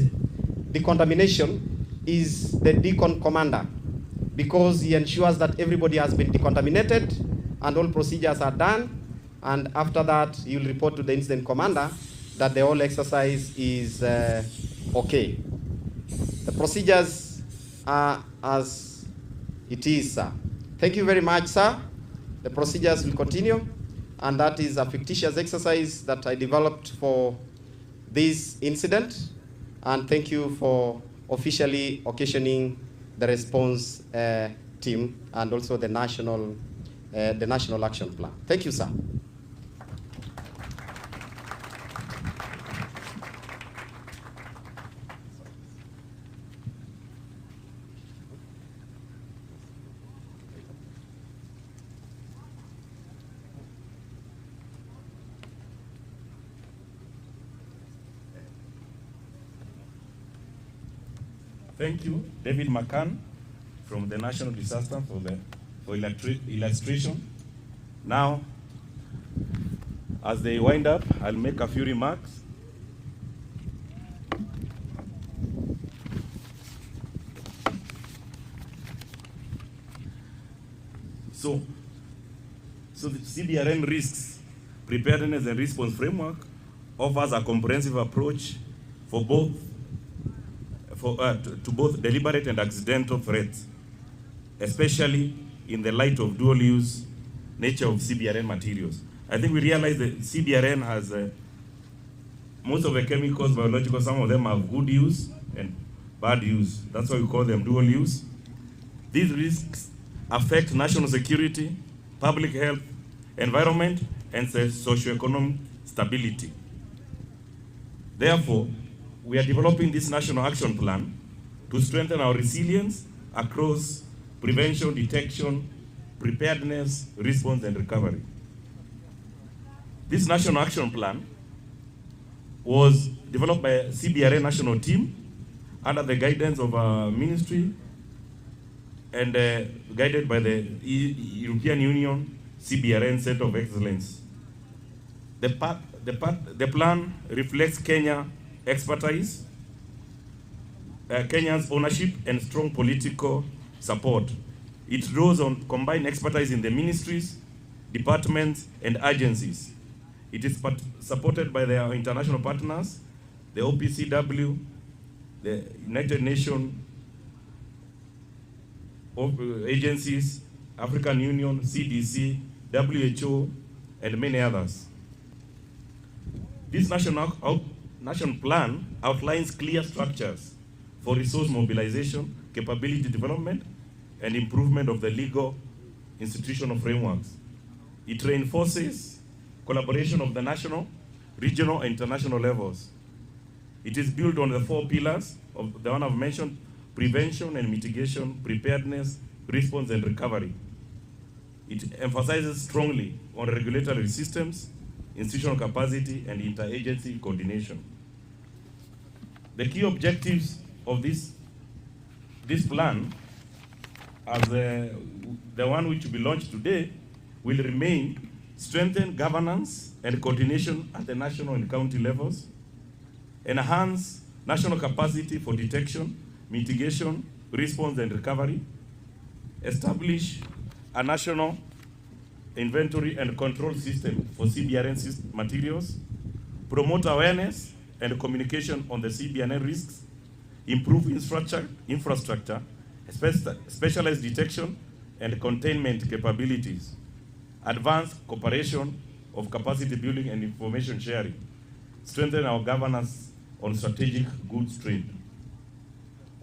decontamination is the decon commander, because he ensures that everybody has been decontaminated and all procedures are done, and after that he will report to the incident commander that the whole exercise is okay. The procedures are as it is, sir. Thank you very much, sir. The procedures will continue, and that is a fictitious exercise that I developed for this incident, And thank you for officially occasioning the response team and also the national action plan. Thank you, sir. Thank you, David McCann from the National Disaster for illustration. Now, as they wind up, I'll make a few remarks. So the Cbrn risks preparedness and response framework offers a comprehensive approach for both to both deliberate and accidental threats, especially in the light of dual-use nature of Cbrn materials. I think we realize that Cbrn has most of the chemicals, biological, some of them have good use and bad use. That's why we call them dual use. These risks affect national security, public health, environment, and socioeconomic stability. Therefore, we are developing this national action plan to strengthen our resilience across prevention, detection, preparedness, response, and recovery. This national action plan was developed by a Cbrn national team under the guidance of our ministry and guided by the European Union Cbrn Center of Excellence. The plan reflects Kenya's expertise, Kenya's ownership, and strong political support. It draws on combined expertise in the ministries, departments, and agencies. It is supported by their international partners, the OPCW, the United Nations agencies, African Union, CDC, WHO, and many others. This national plan outlines clear structures for resource mobilization, capability development, and improvement of the legal institutional frameworks. It reinforces collaboration of the national, regional, and international levels. It is built on the 4 pillars of the one I've mentioned: prevention and mitigation, preparedness, response, and recovery. It emphasizes strongly on regulatory systems, institutional capacity, and interagency coordination. The key objectives of this plan, as the one which will be launched today, will remain strengthen governance and coordination at the national and county levels, enhance national capacity for detection, mitigation, response, and recovery, establish a national inventory and control system for Cbrn materials, promote awareness and communication on the Cbrn risks, improve infrastructure, specialized detection and containment capabilities, advance cooperation of capacity building and information sharing, strengthen our governance on strategic goods trade.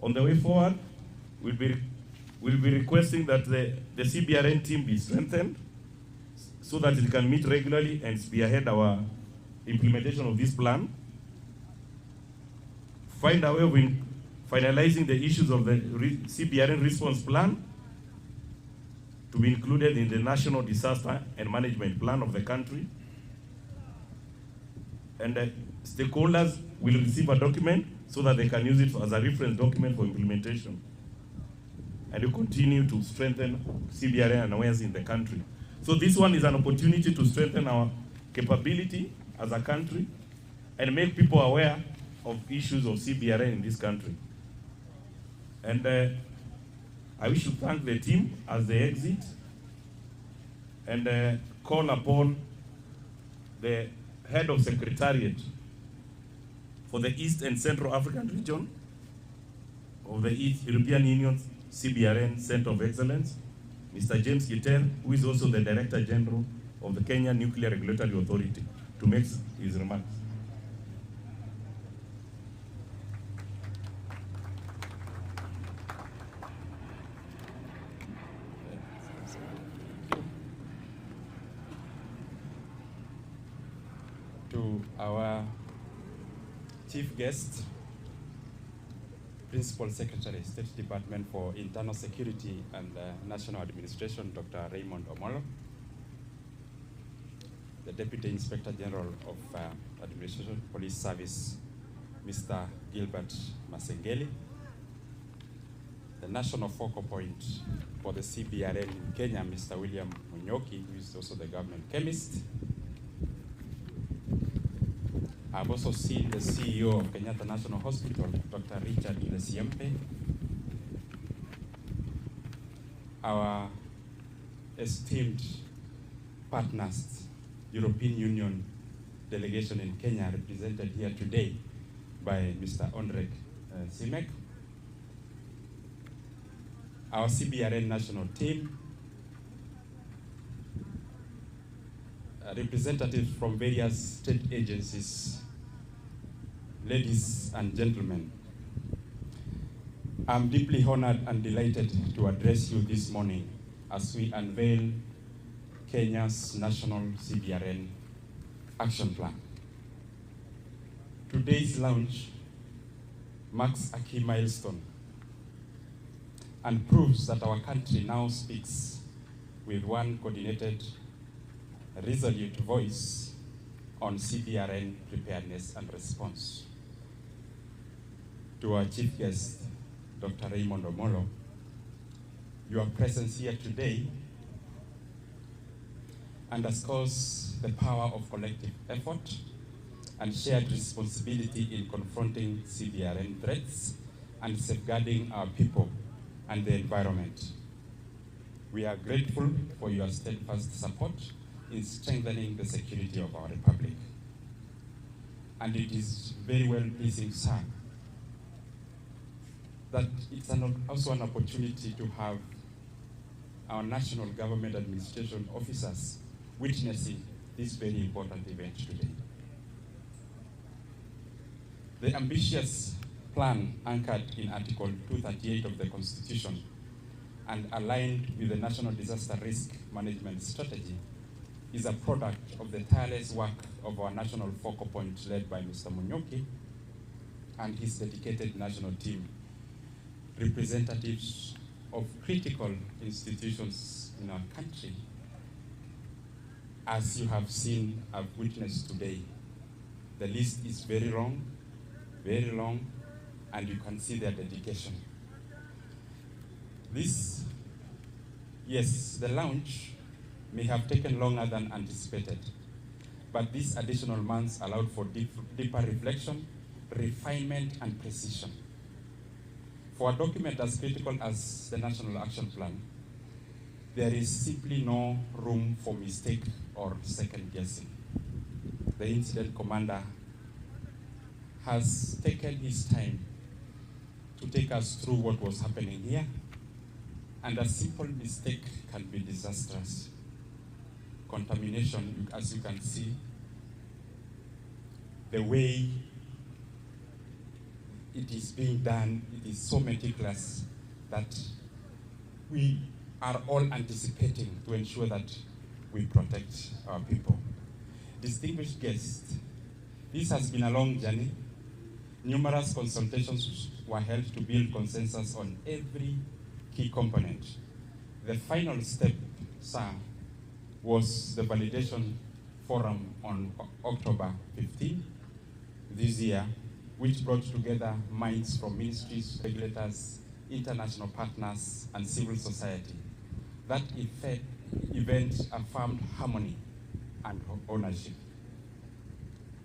On the way forward, we'll be requesting that the Cbrn team be strengthened so that it can meet regularly and spearhead our implementation of this plan. Find a way of finalizing the issues of the Cbrn response plan to be included in the National Disaster and Management Plan of the country. And stakeholders will receive a document so that they can use it as a reference document for implementation. And we continue to strengthen Cbrn awareness in the country. So this one is an opportunity to strengthen our capability as a country and make people aware of issues of Cbrn in this country. And I wish to thank the team as they exit and call upon the head of Secretariat for the East and Central African region of the European Union Cbrn Center of Excellence, Mr. James Giter, who is also the Director General of the Kenya Nuclear Regulatory Authority, to make his remarks. Our chief guest, Principal Secretary, State Department for Internal Security and National Administration, Dr. Raymond Omolo, the Deputy Inspector General of Administration Police Service, Mr. Gilbert Masengeli, the national focal point for the Cbrn in Kenya, Mr. William Munyoki, who is also the government chemist. I've also seen the CEO of Kenyatta National Hospital, Dr. Richard Lesiempe, our esteemed partners, European Union delegation in Kenya, represented here today by Mr. Ondrek Simek, our Cbrn national team, representatives from various state agencies, ladies and gentlemen. I'm deeply honored and delighted to address you this morning as we unveil Kenya's National Cbrn Action Plan. Today's launch marks a key milestone and proves that our country now speaks with one coordinated, resolute voice on Cbrn preparedness and response. To our chief guest, Dr. Raymond Omolo, your presence here today underscores the power of collective effort and shared responsibility in confronting Cbrn threats and safeguarding our people and the environment. We are grateful for your steadfast support in strengthening the security of our republic. And it is very well pleasing, sir, that it's also an opportunity to have our national government administration officers witnessing this very important event today. The ambitious plan anchored in Article 238 of the Constitution and aligned with the National Disaster Risk Management Strategy is a product of the tireless work of our national focal point led by Mr. Munyoki and his dedicated national team, representatives of critical institutions in our country. As you have seen, I've witnessed today, the list is very long, and you can see their dedication. The launch may have taken longer than anticipated, but these additional months allowed for deeper reflection, refinement, and precision. For a document as critical as the National Action Plan, there is simply no room for mistake or second guessing. The incident commander has taken his time to take us through what was happening here, and a simple mistake can be disastrous. Contamination, as you can see, the way it is being done, it is so meticulous that we are all anticipating to ensure that we protect our people. Distinguished guests, this has been a long journey. Numerous consultations were held to build consensus on every key component. The final step, sir, was the validation forum on October 15 this year, which brought together minds from ministries, regulators, international partners, and civil society. That event affirmed harmony and ownership.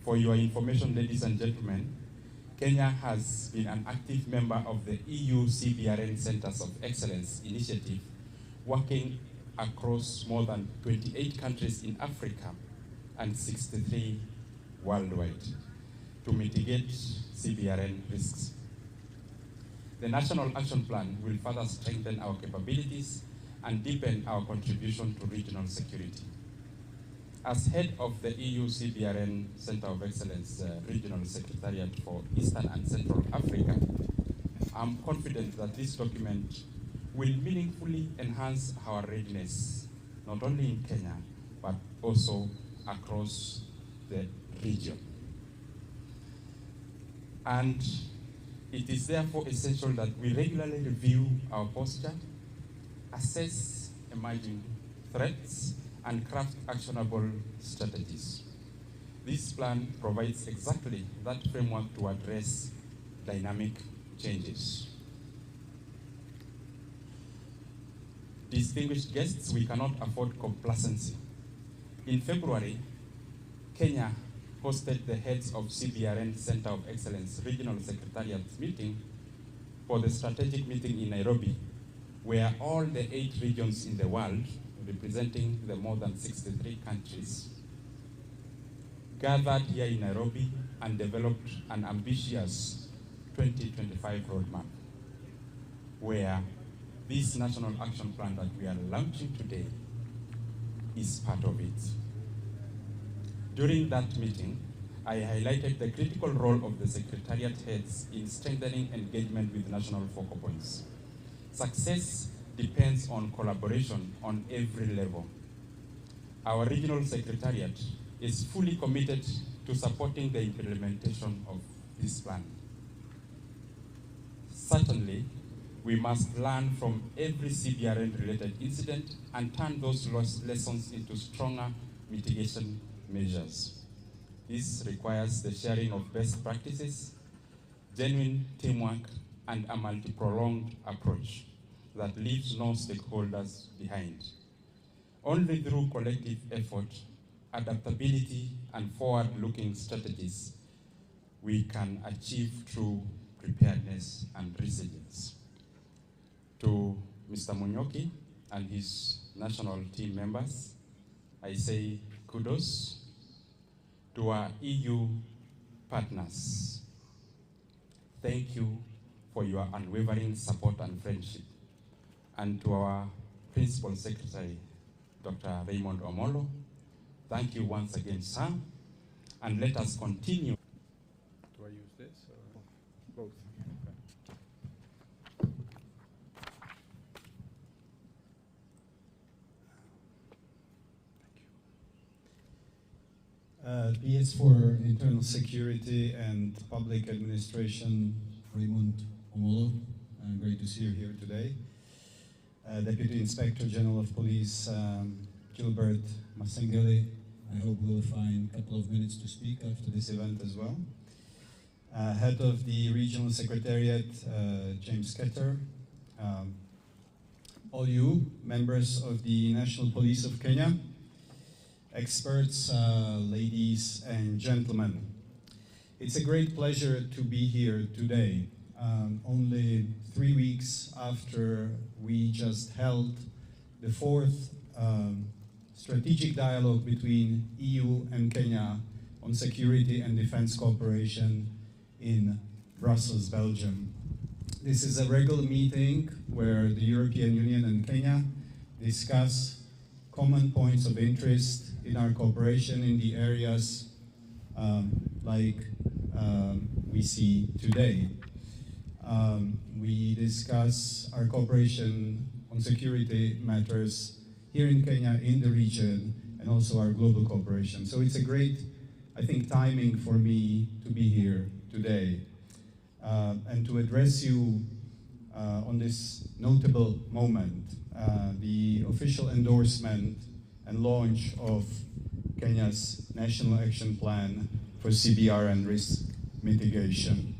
For your information, ladies and gentlemen, Kenya has been an active member of the EU Cbrn Centers of Excellence initiative, working across more than 28 countries in Africa and 63 worldwide to mitigate Cbrn risks. The National Action Plan will further strengthen our capabilities and deepen our contribution to regional security. As head of the EU Cbrn Center of Excellence Regional Secretariat for Eastern and Central Africa, I'm confident that this document will meaningfully enhance our readiness, not only in Kenya, but also across the region. And it is therefore essential that we regularly review our posture, assess emerging threats, and craft actionable strategies. This plan provides exactly that framework to address dynamic changes. Distinguished guests, we cannot afford complacency. In February, Kenya hosted the heads of Cbrn Center of Excellence Regional Secretariats meeting for the strategic meeting in Nairobi, where all the 8 regions in the world, representing the more than 63 countries, gathered here in Nairobi and developed an ambitious 2025 roadmap, where this national action plan that we are launching today is part of it. During that meeting, I highlighted the critical role of the Secretariat heads in strengthening engagement with national focal points. Success depends on collaboration on every level. Our regional Secretariat is fully committed to supporting the implementation of this plan. Certainly, we must learn from every Cbrn-related incident and turn those lessons into stronger mitigation measures. This requires the sharing of best practices, genuine teamwork, and a multi-pronged approach that leaves no stakeholders behind. Only through collective effort, adaptability, and forward-looking strategies, we can achieve true preparedness and resilience. To Mr. Munyoki and his national team members, I say kudos. To our EU partners, thank you for your unwavering support and friendship. And to our Principal Secretary, Dr. Raymond Omolo, thank you once again, sir. And let us continue. Do I use this or both? PS for Internal Security and Public Administration, Raymond Omolo. Great to see you here today. Deputy Inspector General of Police, Gilbert Masengeli. I hope we'll find a couple of minutes to speak after this event as well. Head of the Regional Secretariat, James Ketter. All you, members of the National Police of Kenya, experts, ladies and gentlemen. It's a great pleasure to be here today, only 3 weeks after we just held the 4th strategic dialogue between EU and Kenya on security and defense cooperation in Brussels, Belgium. This is a regular meeting where the European Union and Kenya discuss common points of interest in our cooperation in the areas like we see today. We discuss our cooperation on security matters here in Kenya, in the region, and also our global cooperation. So it's a great, I think, timing for me to be here today and to address you on this notable moment, the official endorsement and launch of Kenya's National Action Plan for CBR and risk mitigation.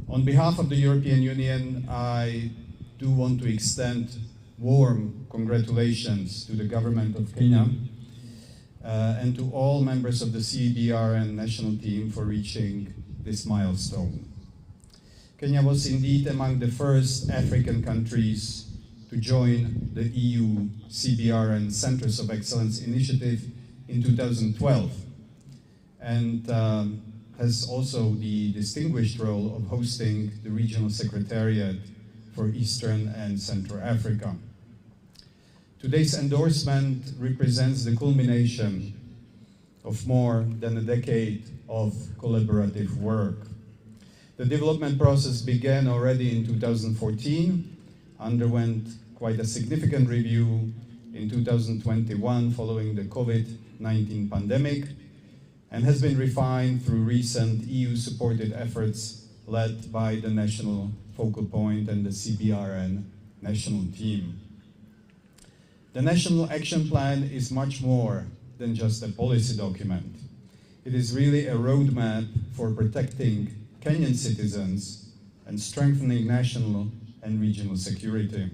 On behalf of the European Union, I do want to extend warm congratulations to the government of Kenya and to all members of the CBRN national team for reaching this milestone. Kenya was indeed among the first African countries to join the EU CBRN Centers of Excellence initiative in 2012 and has also the distinguished role of hosting the Regional Secretariat for Eastern and Central Africa. Today's endorsement represents the culmination of more than a decade of collaborative work. The development process began already in 2014, underwent quite a significant review in 2021 following the COVID-19 pandemic, and has been refined through recent EU-supported efforts led by the National Focal Point and the Cbrn national team. The National Action Plan is much more than just a policy document. It is really a roadmap for protecting Kenyan citizens and strengthening national and regional security.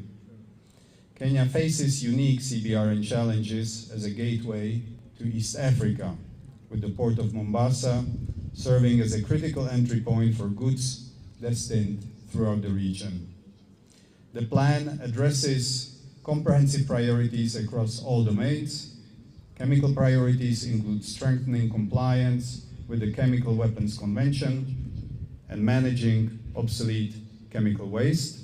Kenya faces unique Cbrn challenges as a gateway to East Africa, with the port of Mombasa serving as a critical entry point for goods destined throughout the region. The plan addresses comprehensive priorities across all domains. Chemical priorities include strengthening compliance with the Chemical Weapons Convention and managing obsolete chemical waste.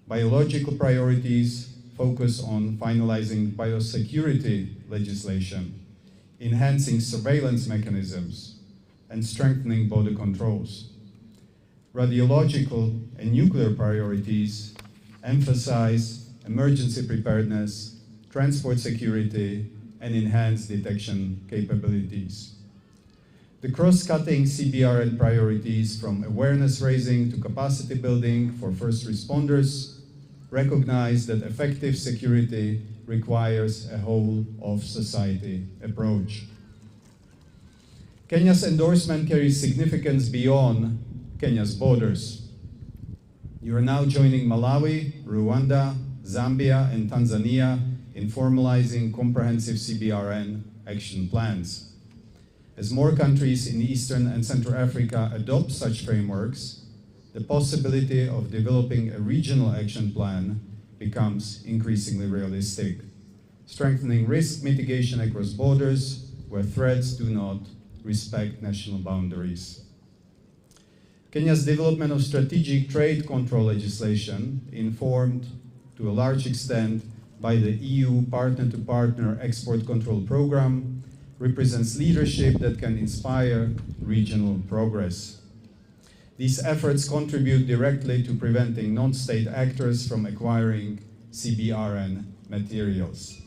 Biological priorities focus on finalizing biosecurity legislation, enhancing surveillance mechanisms, and strengthening border controls. Radiological and nuclear priorities emphasize emergency preparedness, transport security, and enhanced detection capabilities. The cross-cutting Cbrn priorities, from awareness raising to capacity building for first responders, recognize that effective security requires a whole-of-society approach. Kenya's endorsement carries significance beyond Kenya's borders. You are now joining Malawi, Rwanda, Zambia, and Tanzania in formalizing comprehensive Cbrn action plans. As more countries in Eastern and Central Africa adopt such frameworks, the possibility of developing a regional action plan becomes increasingly realistic, strengthening risk mitigation across borders where threats do not respect national boundaries. Kenya's development of strategic trade control legislation, informed to a large extent by the EU Partner-to-Partner Export Control Program, represents leadership that can inspire regional progress. These efforts contribute directly to preventing non-state actors from acquiring Cbrn materials.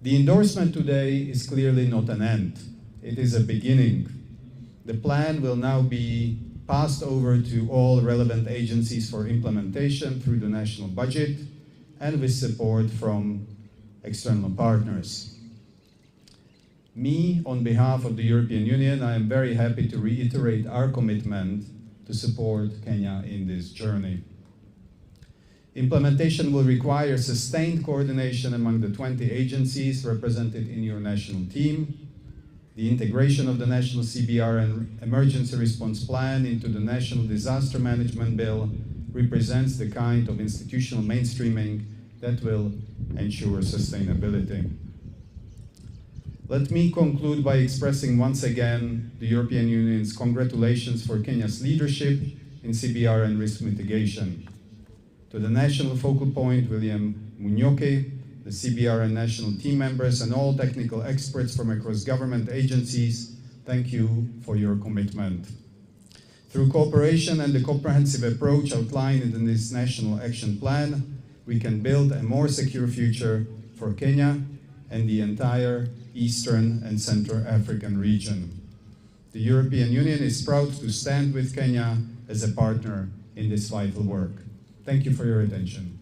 The endorsement today is clearly not an end. It is a beginning. The plan will now be passed over to all relevant agencies for implementation through the national budget and with support from external partners. Me, on behalf of the European Union, I am very happy to reiterate our commitment to support Kenya in this journey. Implementation will require sustained coordination among the 20 agencies represented in your national team. The integration of the National Cbrn Emergency Response Plan into the National Disaster Management Bill represents the kind of institutional mainstreaming that will ensure sustainability. Let me conclude by expressing once again the European Union's congratulations for Kenya's leadership in Cbrn risk mitigation. To the National Focal Point, William Munyoke, the Cbrn national team members, and all technical experts from across government agencies, thank you for your commitment. Through cooperation and the comprehensive approach outlined in this National Action Plan, we can build a more secure future for Kenya and the entire Eastern and Central African region. The European Union is proud to stand with Kenya as a partner in this vital work. Thank you for your attention.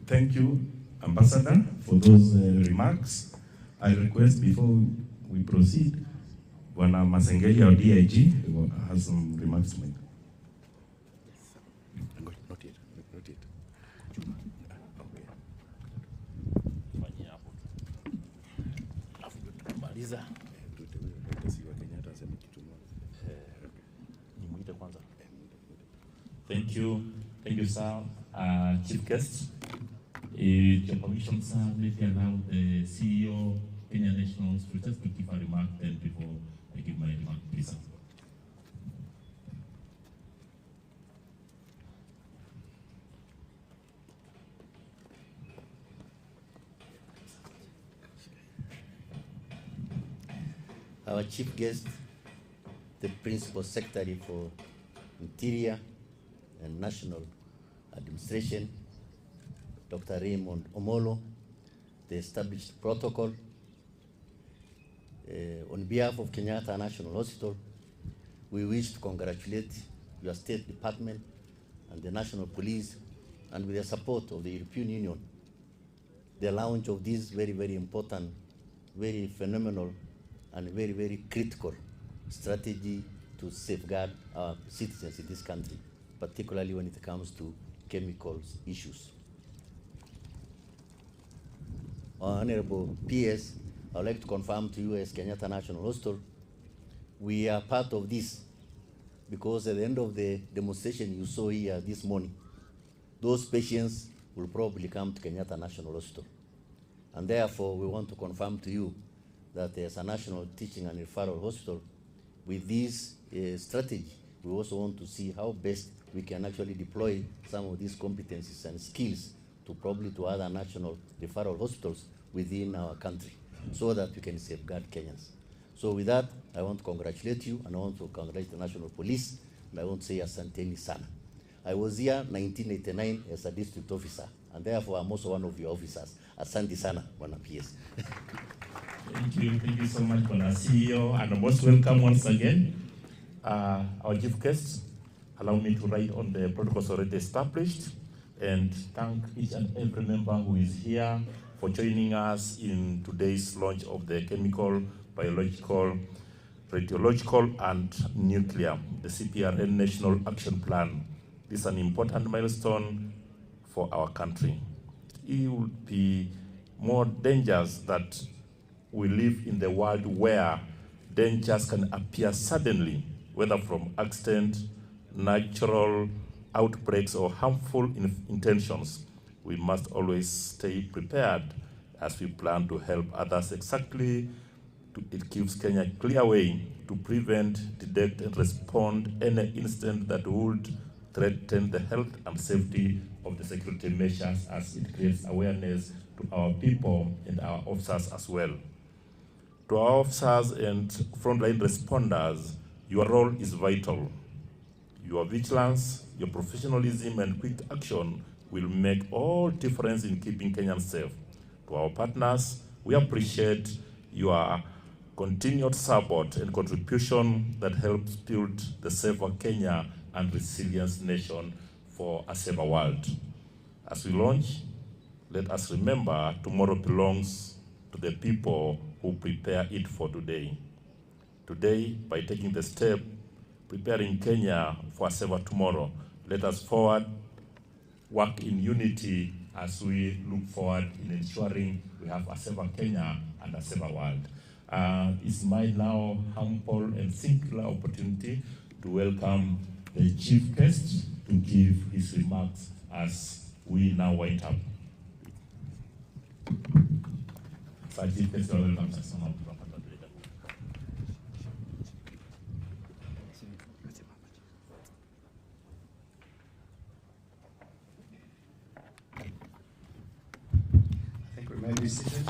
Thank you, Ambassador, for those remarks. I request before we proceed, Bwana Masengeli, our DIG, has some remarks to make. Not yet. Okay. Thank you, sir. Chief guest, with your permission, sir, let me allow the CEO, Kenya National Securities, to give a remark then before I give my remark, please, sir. Our chief guest, the Principal Secretary for Interior and National Administration, Dr. Raymond Omolo, the established protocol. On behalf of Kenyatta National Hospital, we wish to congratulate your State Department and the National Police, and with the support of the European Union, the launch of this very, very important, very phenomenal, and very, very critical strategy to safeguard our citizens in this country, particularly when it comes to chemicals issues. Honorable PS, I would like to confirm to you as Kenyatta National Hospital, we are part of this because at the end of the demonstration you saw here this morning, those patients will probably come to Kenyatta National Hospital. And therefore, we want to confirm to you that as a national teaching and referral hospital, with this strategy, we also want to see how best we can actually deploy some of these competencies and skills to probably to other national referral hospitals within our country, so that we can safeguard Kenyans. So with that, I want to congratulate you, and I want to congratulate the National Police, and I want to say asanteni sana. I was here 1989 as a district officer, and therefore I'm also one of your officers. Asante sana, Bwana PS. Thank you so much, Bwana CEO, and most welcome once again. Our chief guests, allow me to write on the protocols already established, and thank each and every member who is here for joining us in today's launch of the chemical, biological, radiological, and nuclear, the Cbrn National Action Plan. This is an important milestone for our country. It would be more dangerous that we live in the world where dangers can appear suddenly, whether from accident, natural outbreaks, or harmful intentions. We must always stay prepared as we plan to help others. It gives Kenya a clear way to prevent, detect, and respond any incident that would threaten the health and safety of the security measures, as it creates awareness to our people and our officers as well. To our officers and frontline responders, your role is vital. Your vigilance, your professionalism, and quick action will make all difference in keeping Kenyans safe. To our partners, we appreciate your continued support and contribution that helps build the safer Kenya and resilient nation for a safer world. As we launch, let us remember tomorrow belongs to the people who prepare it for today. Today, by taking the step, preparing Kenya for a safer tomorrow, let us forward work in unity as we look forward in ensuring we have a safer Kenya and a safer world. It's my now humble and singular opportunity to welcome the chief guest to give his remarks as we now wind up. So chief guest, welcome, sir. Be seated.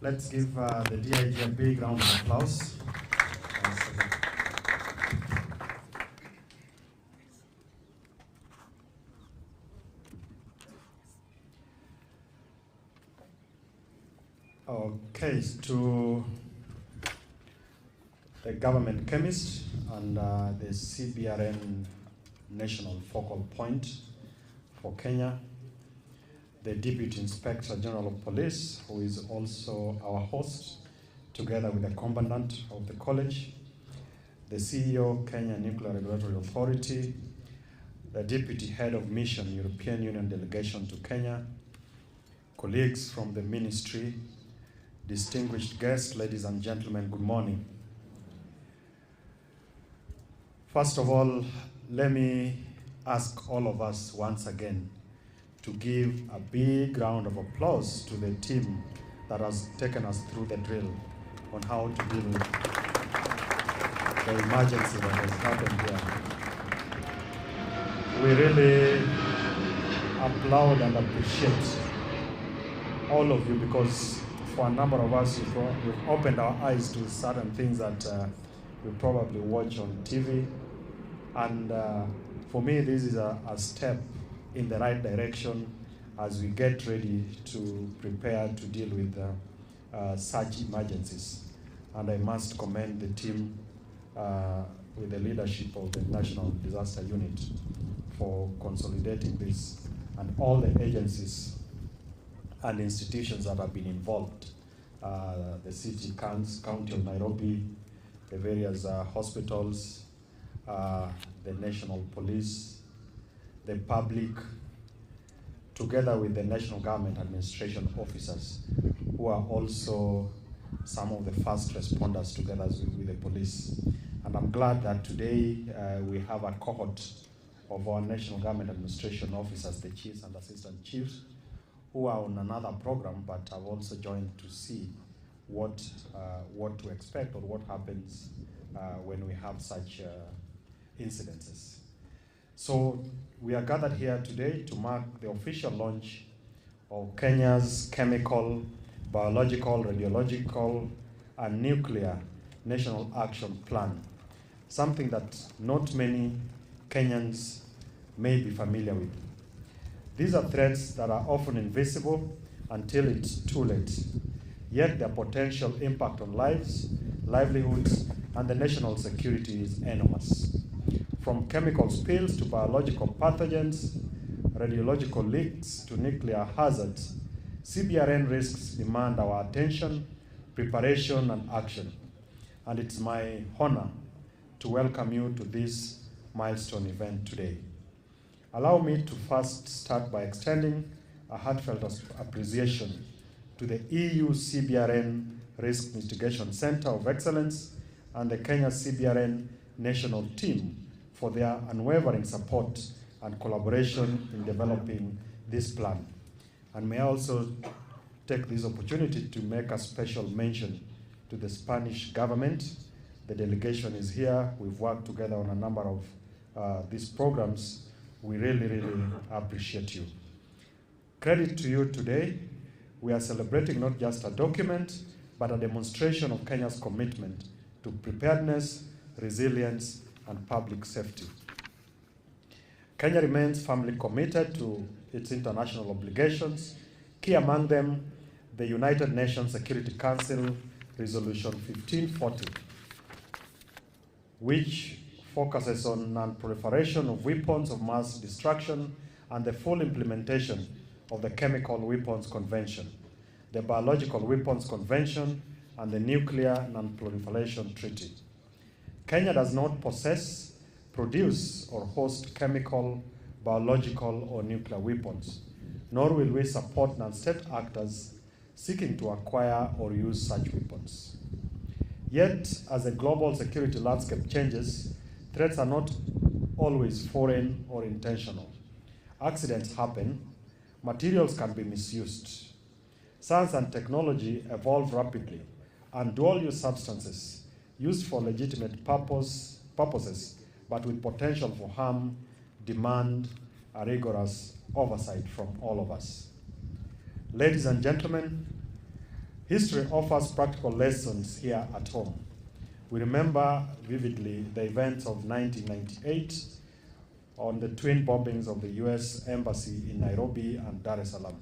Let's give the DIG a big round of applause. Okay, to the government chemist and the Cbrn National Focal Point for Kenya, the Deputy Inspector General of Police, who is also our host, together with the Commandant of the College, the CEO, Kenya Nuclear Regulatory Authority, the Deputy Head of Mission, European Union Delegation to Kenya, colleagues from the Ministry, distinguished guests, ladies and gentlemen, good morning. First of all, let me ask all of us once again to give a big round of applause to the team that has taken us through the drill on how to deal with the emergency that has happened here. We really applaud and appreciate all of you, because for a number of us, you've opened our eyes to certain things that we probably watch on TV. And for me, this is a step in the right direction as we get ready to prepare to deal with such emergencies. And I must commend the team with the leadership of the National Disaster Unit for consolidating this, and all the agencies and institutions that have been involved. The city, county of Nairobi, the various hospitals, the national police, the public, together with the national government administration officers, who are also some of the first responders together with the police. And I'm glad that today we have a cohort of our national government administration officers, the chiefs and assistant chiefs, who are on another program but have also joined to see what to expect or what happens when we have such incidences. So we are gathered here today to mark the official launch of Kenya's Chemical, Biological, Radiological, and Nuclear National Action Plan, something that not many Kenyans may be familiar with. These are threats that are often invisible until it's too late, yet their potential impact on lives, livelihoods, and the national security is enormous. From chemical spills to biological pathogens, radiological leaks to nuclear hazards, Cbrn risks demand our attention, preparation, and action. And it's my honor to welcome you to this milestone event today. Allow me to first start by extending a heartfelt appreciation to the EU Cbrn Risk Mitigation Center of Excellence and the Kenya Cbrn National Team for their unwavering support and collaboration in developing this plan. And may I also take this opportunity to make a special mention to the Spanish government. The delegation is here. We've worked together on a number of these programs. We really appreciate you. Credit to you today. We are celebrating not just a document, but a demonstration of Kenya's commitment to preparedness, resilience, and public safety. Kenya remains firmly committed to its international obligations, key among them the United Nations Security Council Resolution 1540, which focuses on non-proliferation of weapons of mass destruction and the full implementation of the Chemical Weapons Convention, the Biological Weapons Convention, and the Nuclear Non-Proliferation Treaty. Kenya does not possess, produce, or host chemical, biological, or nuclear weapons, nor will we support non-state actors seeking to acquire or use such weapons. Yet, as the global security landscape changes, threats are not always foreign or intentional. Accidents happen, materials can be misused. Science and technology evolve rapidly, and dual-use substances used for legitimate purposes, but with potential for harm, demand a rigorous oversight from all of us. Ladies and gentlemen, history offers practical lessons here at home. We remember vividly the events of 1998 on the twin bombings of the US Embassy in Nairobi and Dar es Salaam,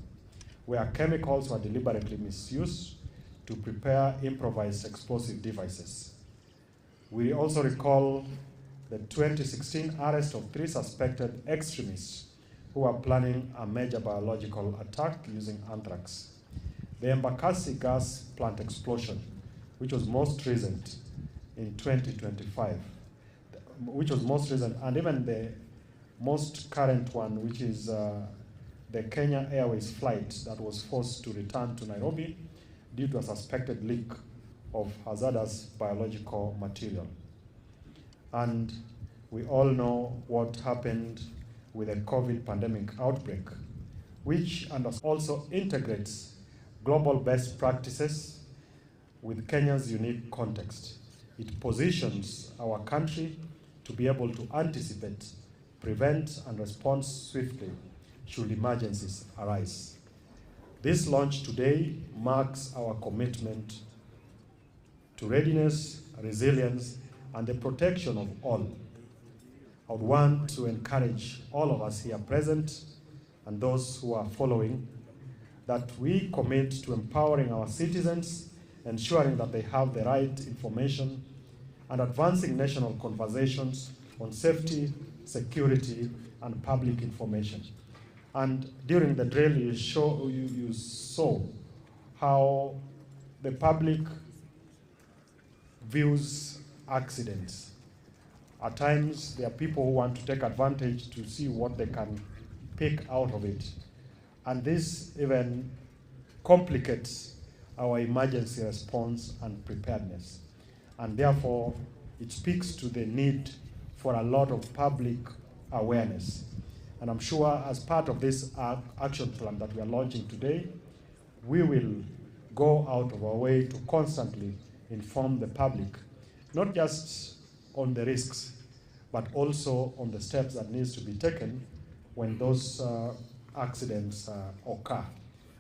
where chemicals were deliberately misused to prepare improvised explosive devices. We also recall the 2016 arrest of 3 suspected extremists who were planning a major biological attack using anthrax. The Embakasi gas plant explosion, which was most recent in 2025, and even the most current one, which is the Kenya Airways flight that was forced to return to Nairobi due to a suspected leak of hazardous biological material. And we all know what happened with the COVID pandemic outbreak, which also integrates global best practices with Kenya's unique context. It positions our country to be able to anticipate, prevent, and respond swiftly should emergencies arise. This launch today marks our commitment to readiness, resilience, and the protection of all. I would want to encourage all of us here present and those who are following, that we commit to empowering our citizens, ensuring that they have the right information, and advancing national conversations on safety, security, and public information. And during the drill, you saw how the public views accidents. At times, there are people who want to take advantage to see what they can pick out of it. And this even complicates our emergency response and preparedness. And therefore, it speaks to the need for a lot of public awareness. And I'm sure as part of this action plan that we are launching today, we will go out of our way to constantly inform the public, not just on the risks, but also on the steps that needs to be taken when those accidents occur,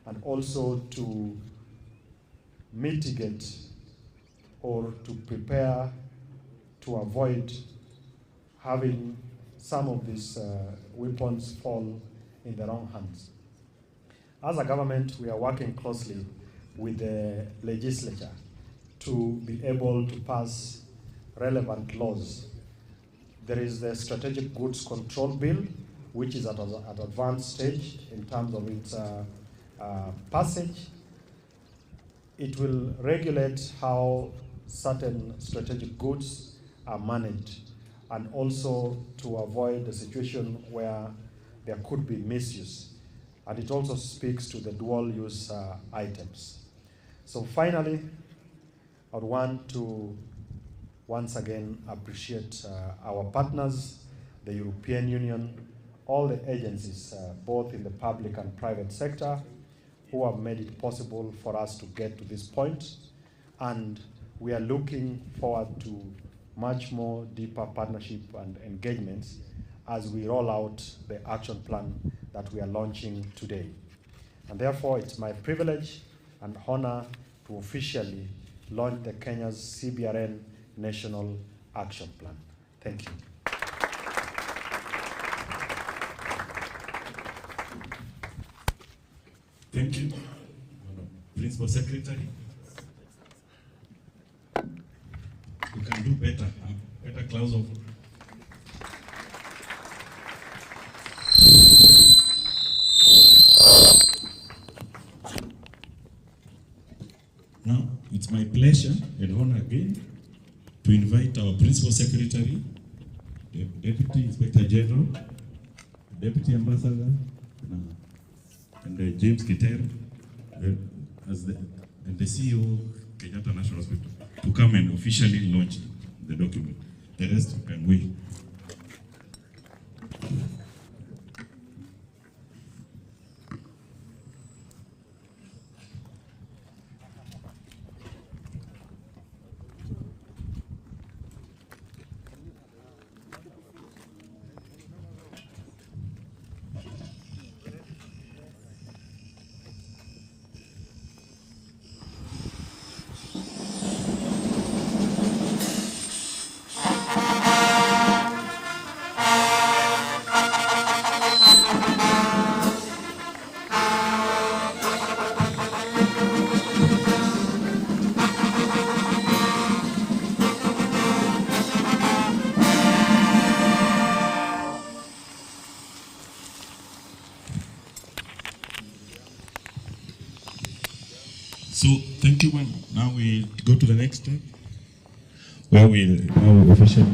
and also to mitigate or to prepare to avoid having some of these weapons fall in the wrong hands. As a government, we are working closely with the legislature to be able to pass relevant laws. There is the Strategic Goods Control Bill, which is at an advanced stage in terms of its passage. It will regulate how certain strategic goods are managed, and also to avoid the situation where there could be misuse. And it also speaks to the dual-use items. So finally, I would want to once again appreciate our partners, the European Union, all the agencies, both in the public and private sector, who have made it possible for us to get to this point. And we are looking forward to much more deeper partnership and engagements as we roll out the action plan that we are launching today. And therefore, it's my privilege and honor to officially launch the Kenya's Cbrn National Action Plan. Thank you. Thank you, Principal Secretary. You can do better, better clause of. Now, it's my pleasure and honor again to invite our Principal Secretary, the Deputy Inspector General, Deputy Ambassador, and James Kiter, and the CEO Kenyatta National Hospital, to come and officially launch the document. The rest can wait. So, thank you. Now we go to the next step, where we'll now officially